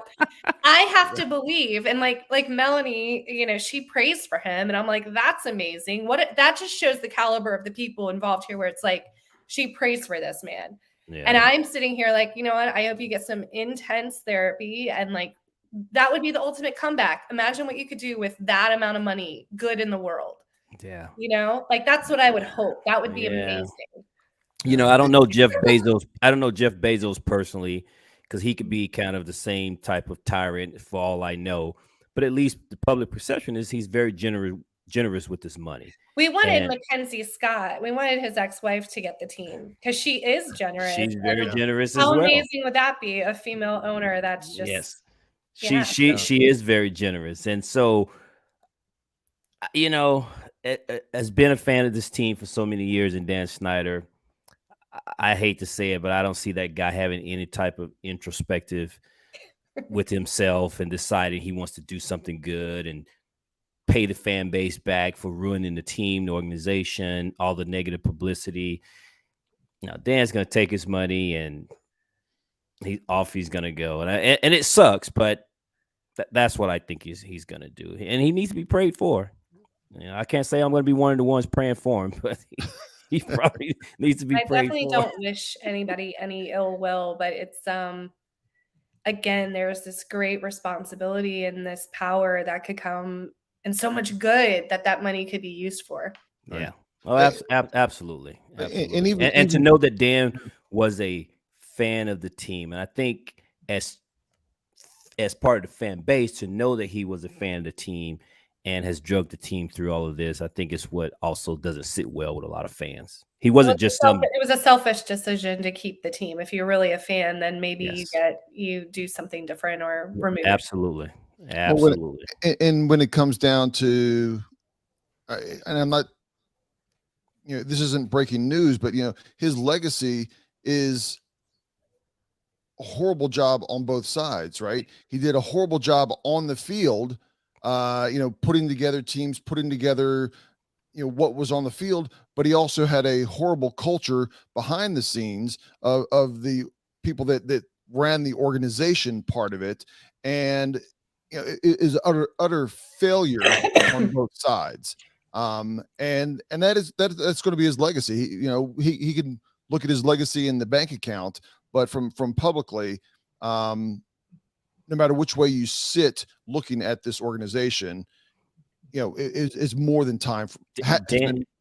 I have to believe. And like Melanie, she prays for him. And I'm like, that's amazing. That just shows the caliber of the people involved here, where it's like, she prays for this man. Yeah. And I'm sitting here like, you know what? I hope you get some intense therapy. And like, that would be the ultimate comeback. Imagine what you could do with that amount of money, good in the world. Yeah. Like that's what I would hope. That would be amazing. I don't know Jeff Bezos. I don't know Jeff Bezos personally, because he could be kind of the same type of tyrant for all I know. But at least the public perception is he's very generous with his money. We wanted Mackenzie Scott. We wanted his ex-wife to get the team because she is generous. She's very generous as well. How amazing would that be? A female owner that's just She is very generous. And so, as been a fan of this team for so many years, and Dan Snyder, I hate to say it, but I don't see that guy having any type of introspective with himself and deciding he wants to do something good and pay the fan base back for ruining the team, the organization, all the negative publicity. Now Dan's going to take his money and he's going to go. And it sucks, but that's what I think he's going to do. And he needs to be prayed for. I can't say I'm going to be one of the ones praying for him, but he probably needs to be prayed for. I definitely don't wish anybody any ill will, but it's again, there's this great responsibility and this power that could come and so much good that money could be used for. Yeah. Oh, absolutely. And to know that Dan was a fan of the team, and I think as part of the fan base, to know that he was a fan of the team and has drugged the team through all of this, I think is what also doesn't sit well with a lot of fans. He wasn't just some. It was a selfish decision to keep the team. If you're really a fan, then maybe you do something different or remove. Absolutely. And when it comes down to, and I'm not, this isn't breaking news, but his legacy is a horrible job on both sides, right? He did a horrible job on the field, putting together teams, putting together, what was on the field, but he also had a horrible culture behind the scenes of the people that ran the organization part of it. And, it is utter failure on both sides. And that's going to be his legacy. He can look at his legacy in the bank account, but from publicly, no matter which way you sit looking at this organization, it's more than time.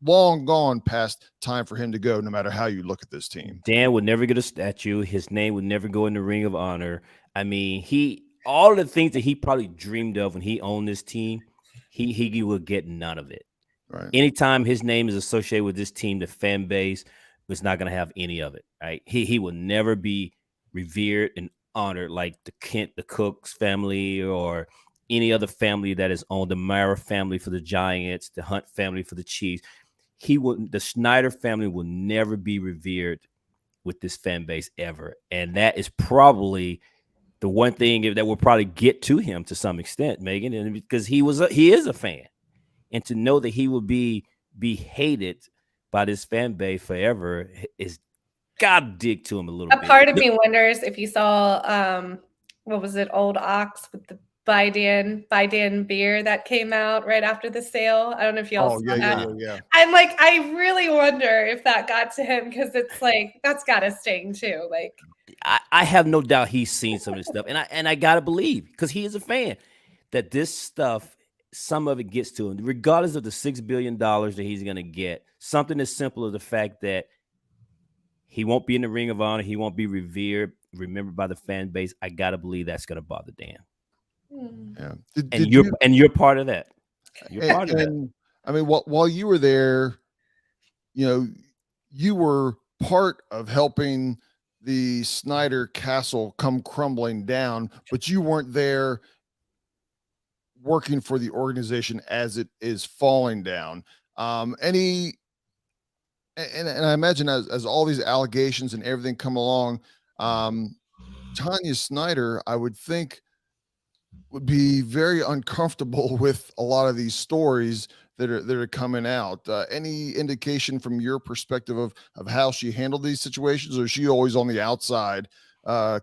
Long gone past time for him to go, no matter how you look at this team. Dan would never get a statue. His name would never go in the Ring of Honor. I mean, all the things that he probably dreamed of when he owned this team, he would get none of it. Right. Anytime his name is associated with this team, the fan base was not going to have any of it. Right. He will never be revered and honored like the Cooks family or any other family that is owned, the Mara family for the Giants, the Hunt family for the Chiefs. The Snyder family will never be revered with this fan base ever. And that is probably the one thing that will probably get to him to some extent, Megan, and because he is a fan. And to know that he will be hated by this fan base forever is gotta dig to him a little bit. A part of me wonders if you saw what was it, Old Ox with the By Dan beer that came out right after the sale. I don't know if y'all saw that. Yeah. I'm like, I really wonder if that got to him, because it's like that's gotta sting too. Like, I have no doubt he's seen some of this stuff, and I gotta believe, because he is a fan, that this stuff, some of it gets to him, regardless of the $6 billion that he's gonna get. Something as simple as the fact that he won't be in the Ring of Honor, he won't be remembered by the fan base. I gotta believe that's gonna bother Dan. Yeah, you're part of that. You're part of that. I mean, while you were there, you were part of helping the Snyder Castle come crumbling down, but you weren't there working for the organization as it is falling down. And I imagine as all these allegations and everything come along, Tanya Snyder, I would think, would be very uncomfortable with a lot of these stories that are coming out. Any indication from your perspective of how she handled these situations, or is she always on the outside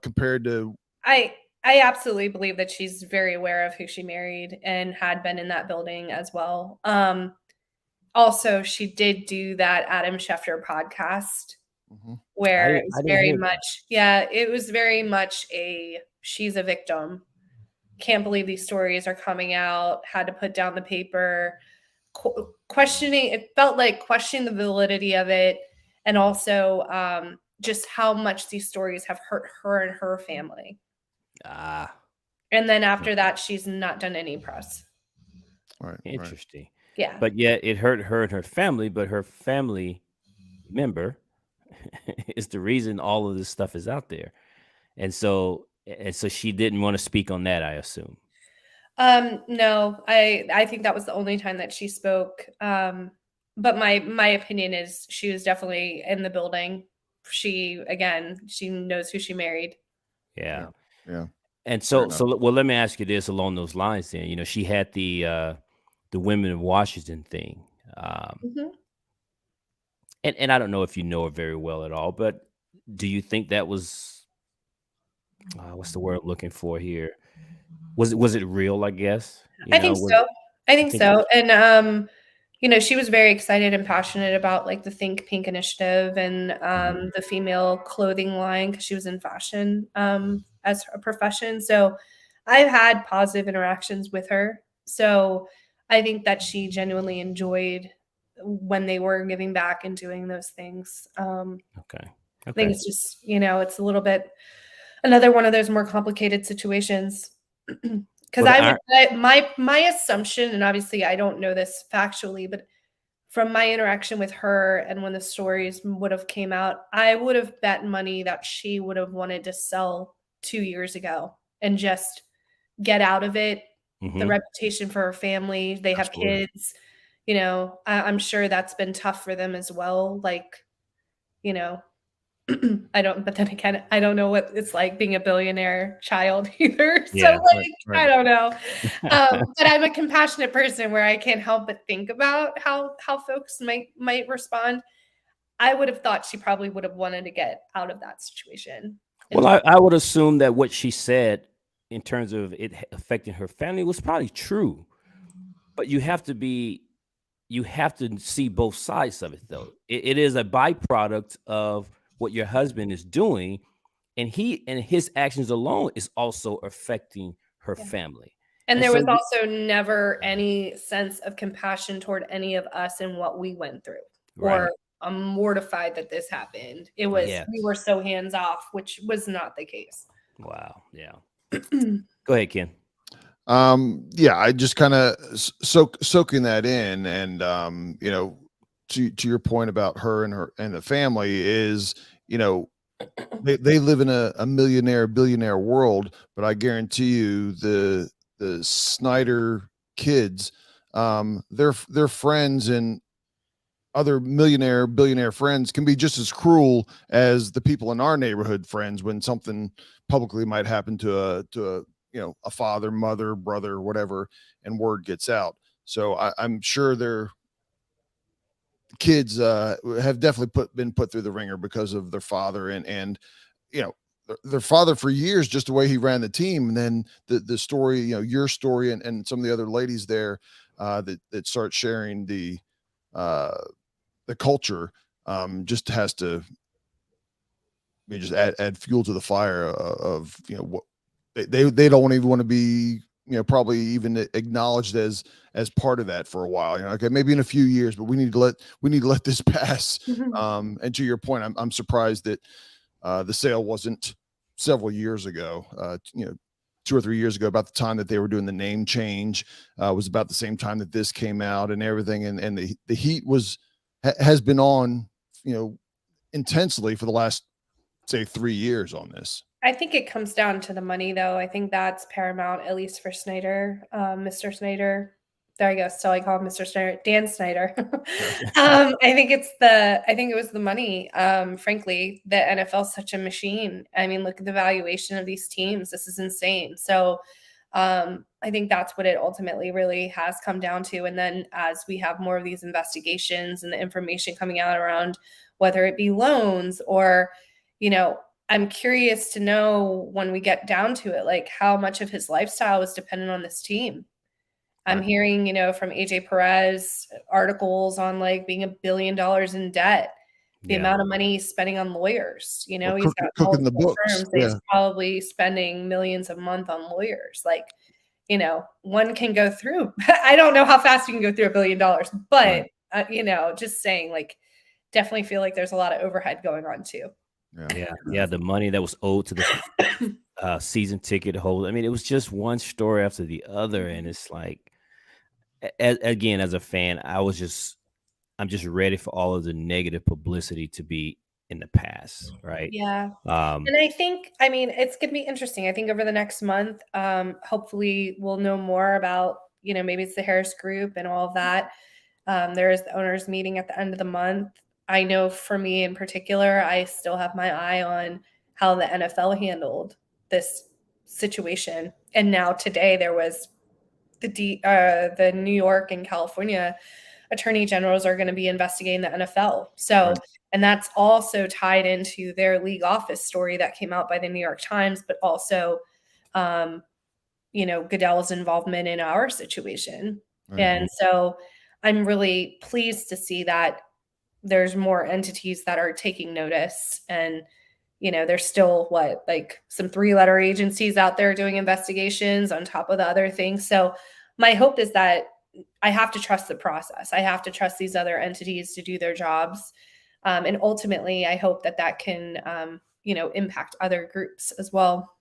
compared to? I absolutely believe that she's very aware of who she married and had been in that building as well. Also, she did do that Adam Schefter podcast where it was very much, it was very much she's a victim. Can't believe these stories are coming out, had to put down the paper, it felt like questioning the validity of it, and also just how much these stories have hurt her and her family. And then after that, she's not done any press. Right. Interesting. Right. Yeah. But yet it hurt her and her family, but her family member is the reason all of this stuff is out there. And so she didn't want to speak on that, I assume. No, I think that was the only time that she spoke. But my opinion is she was definitely in the building. She knows who she married. Yeah. And so let me ask you this along those lines then. She had the the women of Washington thing. Mhm. And I don't know if you know her very well at all, but do you think that was what's the word I'm looking for here? Was it real? I guess I think so. I you think think so. And she was very excited and passionate about like the Think Pink initiative and Mhm. the female clothing line because she was in fashion as a profession. So I've had positive interactions with her. So I think that she genuinely enjoyed when they were giving back and doing those things. Okay. I think Okay. it's just, it's a little bit another one of those more complicated situations. Because Well, the I ir- would my assumption, and obviously I don't know this factually, but from my interaction with her and when the stories would have came out, I would have bet money that she would have wanted to sell 2 years ago and just get out of it. The Mhm. reputation for her family, they have Absolutely. kids, I'm sure that's been tough for them as well. Like, you know, but then again, I don't know what it's like being a billionaire child either. So, Yeah. like, Right. I Right. don't know. But I'm a compassionate person where I can't help but think about how folks might respond. I would have thought she probably would have wanted to get out of that situation. And Well, just, I would assume that what she said in terms of it affecting her family was probably true, but you have to see both sides of it, though. It is a byproduct of what your husband is doing, and his actions alone is also affecting her yeah. family. And And there so, was also never any sense of compassion toward any of us and what we went through, or right, I'm mortified that this happened. It was, yeah, we were so hands off, which was not the case. wow, yeah. Go ahead, Ken. Yeah, I just kind of soaking that in, and to your point about her and the family is, you know, they live in a millionaire billionaire world, but I guarantee you the Snyder kids, their friends and other millionaire billionaire friends can be just as cruel as the people in our neighborhood friends when something publicly might happen to a a father, mother, brother, whatever, and word gets out. So I'm sure their kids have definitely been put through the ringer because of their father, and you know their father for years, just the way he ran the team. And then the story, your story, and some of the other ladies there that start sharing uh the culture, just has to just add fuel to the fire of what they don't even want to be, probably even acknowledged as part of that for a while. Okay, maybe in a few years, but we need to let this pass. And to your point, I'm surprised that the sale wasn't several years ago. 2 or 3 years ago, about the time that they were doing the name change, was about the same time that this came out and everything. And the heat has been on, intensely for the last, say, 3 years on this. I think it comes down to the money, though. I think that's paramount, at least for Snyder, Mr. Snyder. There I go. Still, I call him Mr. Snyder, Dan Snyder. I think it was the money. Frankly, the NFL is such a machine. I mean, look at the valuation of these teams. This is insane. So, I think that's what it ultimately really has come down to. And then as we have more of these investigations and the information coming out around whether it be loans or, you know, I'm curious to know when we get down to it, like how much of his lifestyle was dependent on this team. I'm Right. hearing, from AJ Perez articles on like being $1 billion in debt, the Yeah. amount of money he's spending on lawyers. Or He's got cooking the multiple books. firms that Yeah. he's probably spending millions a month on lawyers. Like, one can go through. I don't know how fast you can go through $1 billion, Right. but just saying, like, definitely feel like there's a lot of overhead going on too. Yeah. Yeah. Yeah. The money that was owed to the season ticket holder. I mean, it was just one story after the other, and it's like, again, as a fan, I'm just ready for all of the negative publicity to be in the past, right? Yeah. Um, And I mean, it's going to be interesting. I think over the next month, hopefully we'll know more about, maybe it's the Harris Group and all of that. There is the owners meeting at the end of the month. I know for me in particular, I still have my eye on how the NFL handled this situation. And now today there was the New York and California attorney generals are going to be investigating the NFL. So, Right. and that's also tied into their league office story that came out by the New York Times, but also, Goodell's involvement in our situation. Right. And so I'm really pleased to see that there's more entities that are taking notice. And, there's still some 3-letter agencies out there doing investigations on top of the other things. So my hope is that I have to trust the process. I have to trust these other entities to do their jobs. And ultimately, I hope that can, impact other groups as well.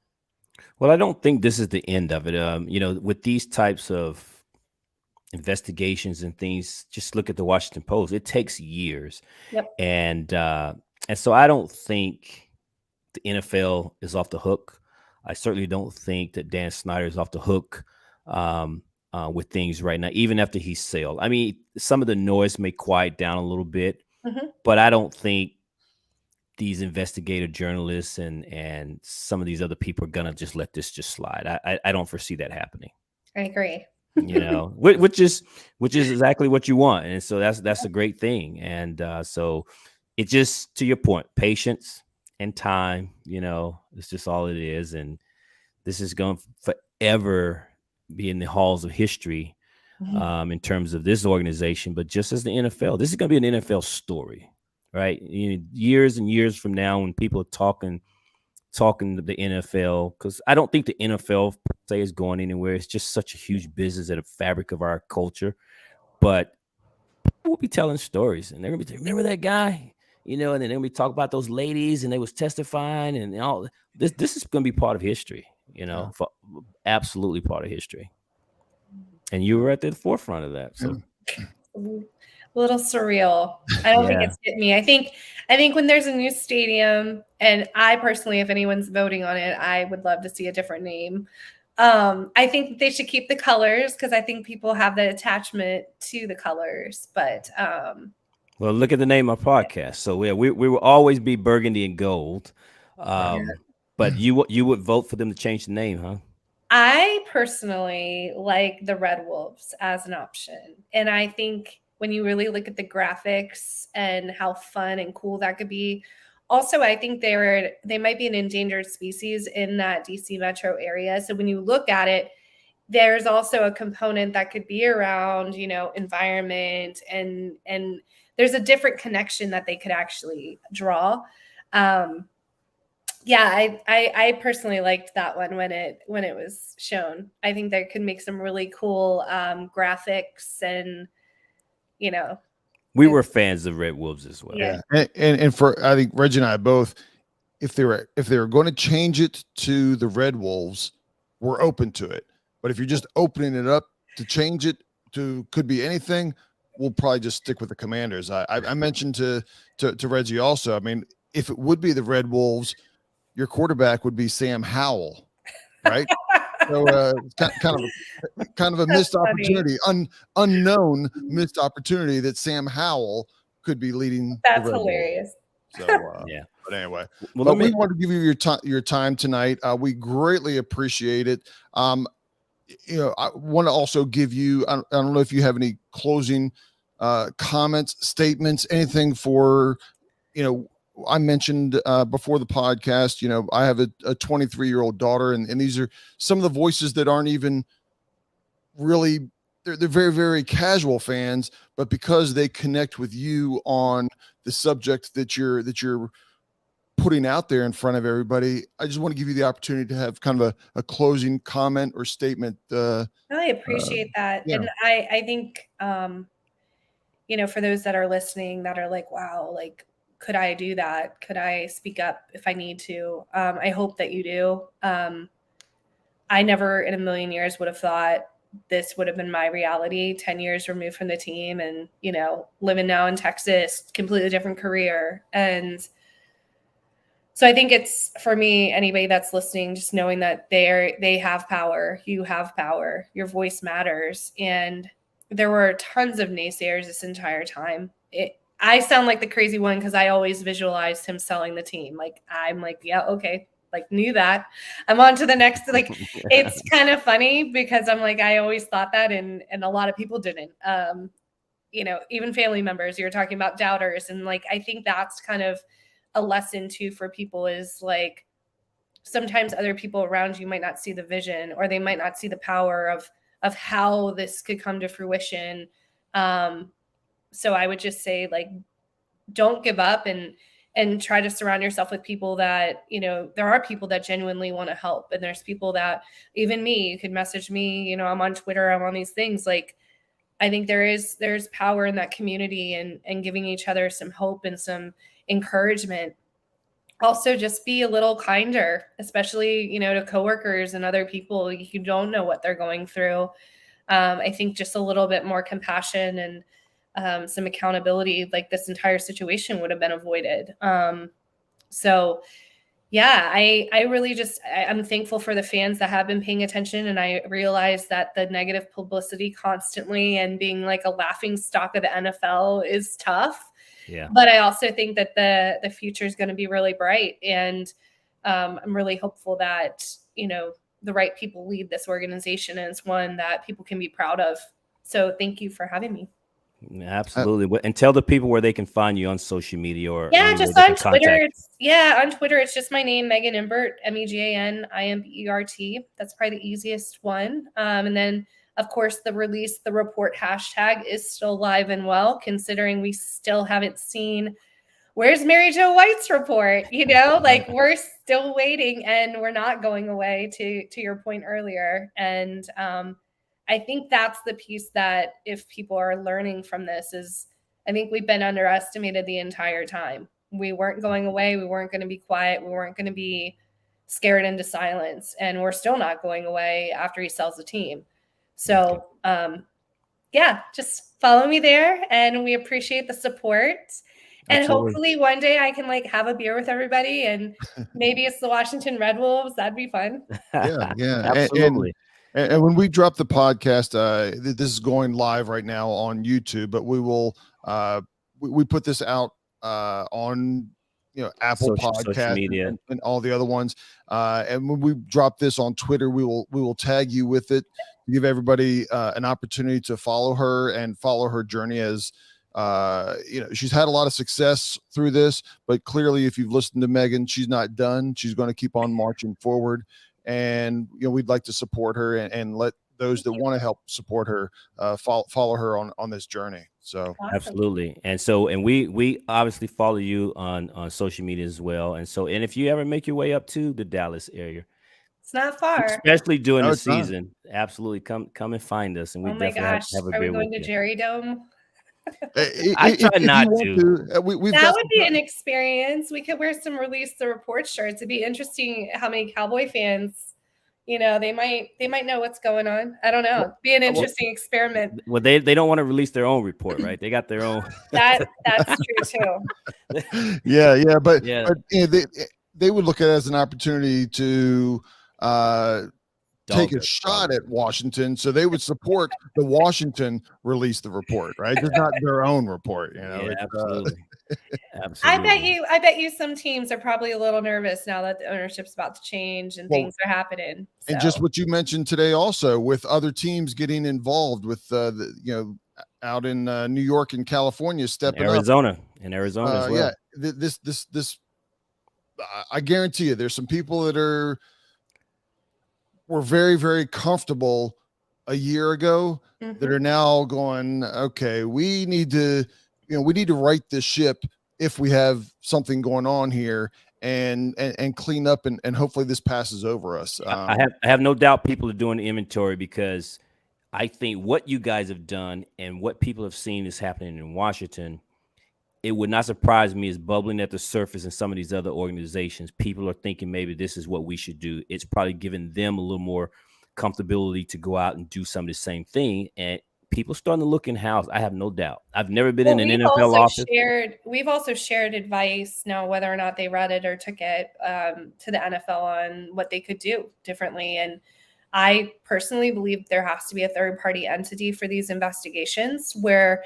Well, I don't think this is the end of it. With these types of investigations and things, just look at the Washington Post. It takes years. Yep. And so I don't think the NFL is off the hook. I certainly don't think that Dan Snyder is off the hook with things right now, even after he's sailed. I mean, some of the noise may quiet down a little bit, but I don't think these investigative journalists and some of these other people are gonna just let this just slide. I don't foresee that happening. I agree. Which is exactly what you want, and so that's a great thing. And so it just, to your point, patience and time. It's just all it is, and this is going to forever be in the halls of history in terms of this organization. But just as the NFL, this is going to be an NFL story, right? Years and years from now, when people are talking to the NFL, because I don't think the NFL per se is going anywhere. It's just such a huge business and a fabric of our culture. But we'll be telling stories, and they're gonna be, remember that guy, and then they're gonna be talking about those ladies, and they was testifying, and all this. This is gonna be part of history, absolutely part of history. And you were at the forefront of that, so. A little surreal. I don't think it's hit me. I think when there's a new stadium, and I personally, if anyone's voting on it, I would love to see a different name. I think that they should keep the colors, because I think people have the attachment to the colors. But well, look at the name of our podcast. So we will always be burgundy and gold. But you would vote for them to change the name, huh? I personally like the Red Wolves as an option, and I think when you really look at the graphics and how fun and cool that could be. Also, I think they might be an endangered species in that DC metro area. So when you look at it, there's also a component that could be around, environment, and there's a different connection that they could actually draw. I personally liked that one when it was shown. I think they could make some really cool graphics, and we were fans of Red Wolves as well. Yeah. And for, I think Reggie and I both, if they were going to change it to the Red Wolves, we're open to it. But if you're just opening it up to change it to, could be anything, we'll probably just stick with the Commanders. I mentioned to Reggie also, I mean, if it would be the Red Wolves, your quarterback would be Sam Howell, right? So kind of a missed opportunity, unknown missed opportunity that Sam Howell could be leading. That's hilarious. So yeah. But anyway, we want to give you your time tonight. We greatly appreciate it. I want to also give you. I don't know if you have any closing comments, statements, anything for I mentioned before the podcast, I have a 23-year-old daughter, and these are some of the voices that aren't even really, they're very, very casual fans, but because they connect with you on the subject that you're putting out there in front of everybody, I just want to give you the opportunity to have kind of a closing comment or statement. I really appreciate that. Yeah. And I think, for those that are listening that are like, wow, like, could I do that? Could I speak up if I need to? I hope that you do. I never in a million years would have thought this would have been my reality 10 years removed from the team, and, living now in Texas, completely different career. And so I think it's, for me, anybody that's listening, just knowing that they have power, you have power, your voice matters. And there were tons of naysayers this entire time. I sound like the crazy one because I always visualized him selling the team. Like, I'm like, yeah, okay, like knew that. I'm on to the next, like, it's kind of funny because I'm like, I always thought that, and a lot of people didn't. You know, even family members, you're talking about doubters. And like, I think that's kind of a lesson too for people, is like, sometimes other people around you might not see the vision, or they might not see the power of how this could come to fruition. So I would just say, like, don't give up, and try to surround yourself with people that, you know, there are people that genuinely want to help. And there's people that, even me, you could message me, you know, I'm on Twitter, I'm on these things. Like, I think there's power in that community, and giving each other some hope and some encouragement. Also, just be a little kinder, especially, you know, to coworkers and other people. You don't know what they're going through. I think just a little bit more compassion and some accountability, like, this entire situation would have been avoided. So yeah, I really just, I'm thankful for the fans that have been paying attention. And I realize that the negative publicity constantly and being like a laughing stock of the NFL is tough. Yeah. But I also think that the future is going to be really bright. And I'm really hopeful that, you know, the right people lead this organization, and it's one that people can be proud of. So thank you for having me. Absolutely. And tell the people where they can find you on social media, or just on Twitter. On Twitter, it's just my name, Megan Imbert, MEGANIMBERT. That's probably the easiest one. And then, of course, the Release the Report hashtag is still live and well, considering we still haven't seen where's Mary Jo White's report. You know, like, we're still waiting, and we're not going away, to your point earlier. And I think that's the piece that, if people are learning from this, is I think we've been underestimated the entire time. We weren't going away. We weren't going to be quiet. We weren't going to be scared into silence. And we're still not going away after he sells the team. So, yeah, just follow me there. And we appreciate the support. And hopefully one day I can, like, have a beer with everybody, and maybe it's the Washington Red Wolves. That'd be fun. Yeah. Absolutely. And when we drop the podcast, this is going live right now on YouTube, but we will we put this out on, you know, Apple Podcast and all the other ones. And when we drop this on Twitter, we will tag you with it to give everybody an opportunity to follow her and follow her journey. As you know, she's had a lot of success through this, but clearly, if you've listened to Megan, she's not done. She's going to keep on marching forward. And, you know, we'd like to support her and let those that want to help support her follow her on this journey. So awesome. Absolutely. And we obviously follow you on social media as well. And if you ever make your way up to the Dallas area, it's not far, especially during the season, absolutely come and find us. And we definitely have a beer. Are we going to Jerry Dome? I try not to. That would be an experience. We could wear some Release the Report shirts. It'd be interesting how many Cowboy fans, you know, they might know what's going on. I don't know. It'd be an interesting experiment. Well, they don't want to release their own report, right? They got their own. That's true too. But you know, they would look at it as an opportunity to take a shot at Washington, so they would support the Washington Release the Report, right? Just not their own report, you know. Absolutely. Absolutely. I bet you some teams are probably a little nervous now that the ownership's about to change and things are happening. So. And just what you mentioned today, also with other teams getting involved with the, you know, out in New York and California, stepping up. In Arizona as well. Yeah, this I guarantee you, there's some people that were very, very comfortable a year ago that are now going, okay, we need to right this ship if we have something going on here, and clean up, and hopefully this passes over us. I have no doubt people are doing the inventory, because I think what you guys have done and what people have seen is happening in Washington, it would not surprise me, is bubbling at the surface in some of these other organizations. People are thinking maybe this is what we should do. It's probably giving them a little more comfortability to go out and do some of the same thing. And people starting to look in house. I have no doubt. I've never been in an NFL office. We've also shared advice now, whether or not they read it or took it, to the NFL on what they could do differently. And I personally believe there has to be a third-party entity for these investigations, where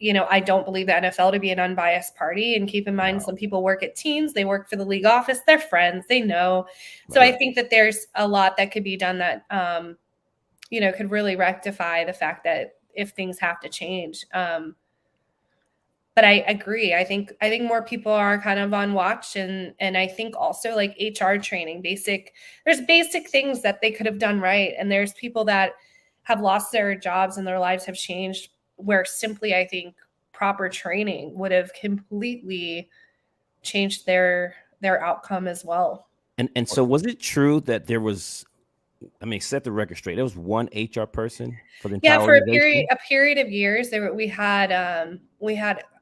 I don't believe the NFL to be an unbiased party. And keep in mind, some people work at teams, they work for the league office, they're friends, they know. So I think that there's a lot that could be done that, could really rectify the fact that if things have to change. But I agree. I think more people are kind of on watch, and I think also like HR training, there's basic things that they could have done right. And there's people that have lost their jobs and their lives have changed where simply I think proper training would have completely changed their outcome as well. And so was it true that there was, set the record straight, there was one HR person for the entire organization? For a period of years we had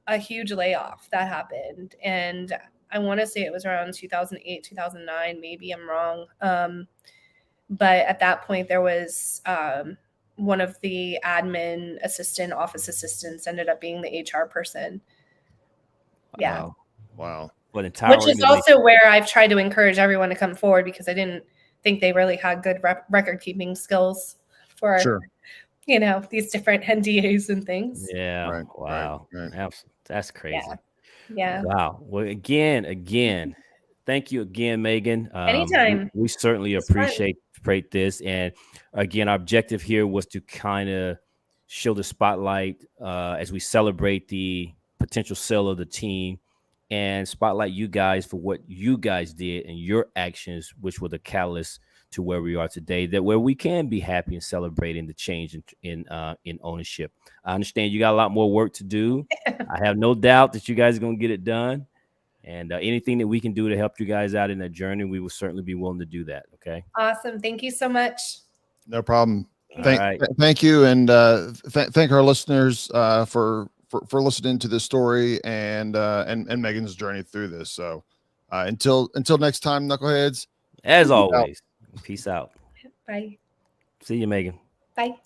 a huge layoff that happened, and I want to say it was around 2008, 2009, maybe I'm wrong. But at that point there was one of the admin office assistants ended up being the HR person. Yeah. Wow. But which is also where I've tried to encourage everyone to come forward, because I didn't think they really had good record keeping skills for these different NDAs and things. Yeah. Right, Wow. right. That's crazy. Yeah. Wow. Well, again, thank you again, Megan. Anytime. We certainly appreciate this. And again, our objective here was to kind of show the spotlight as we celebrate the potential sale of the team, and spotlight you guys for what you guys did and your actions, which were the catalyst to where we are today, that where we can be happy and celebrating the change in ownership. I understand you got a lot more work to do. I have no doubt that you guys are going to get it done. And anything that we can do to help you guys out in that journey, we will certainly be willing to do that. Okay. Awesome. Thank you so much. No problem. Right. Thank you. And thank our listeners for listening to this story and Megan's journey through this. So until next time, knuckleheads. As always, peace out. Bye. See you, Megan. Bye.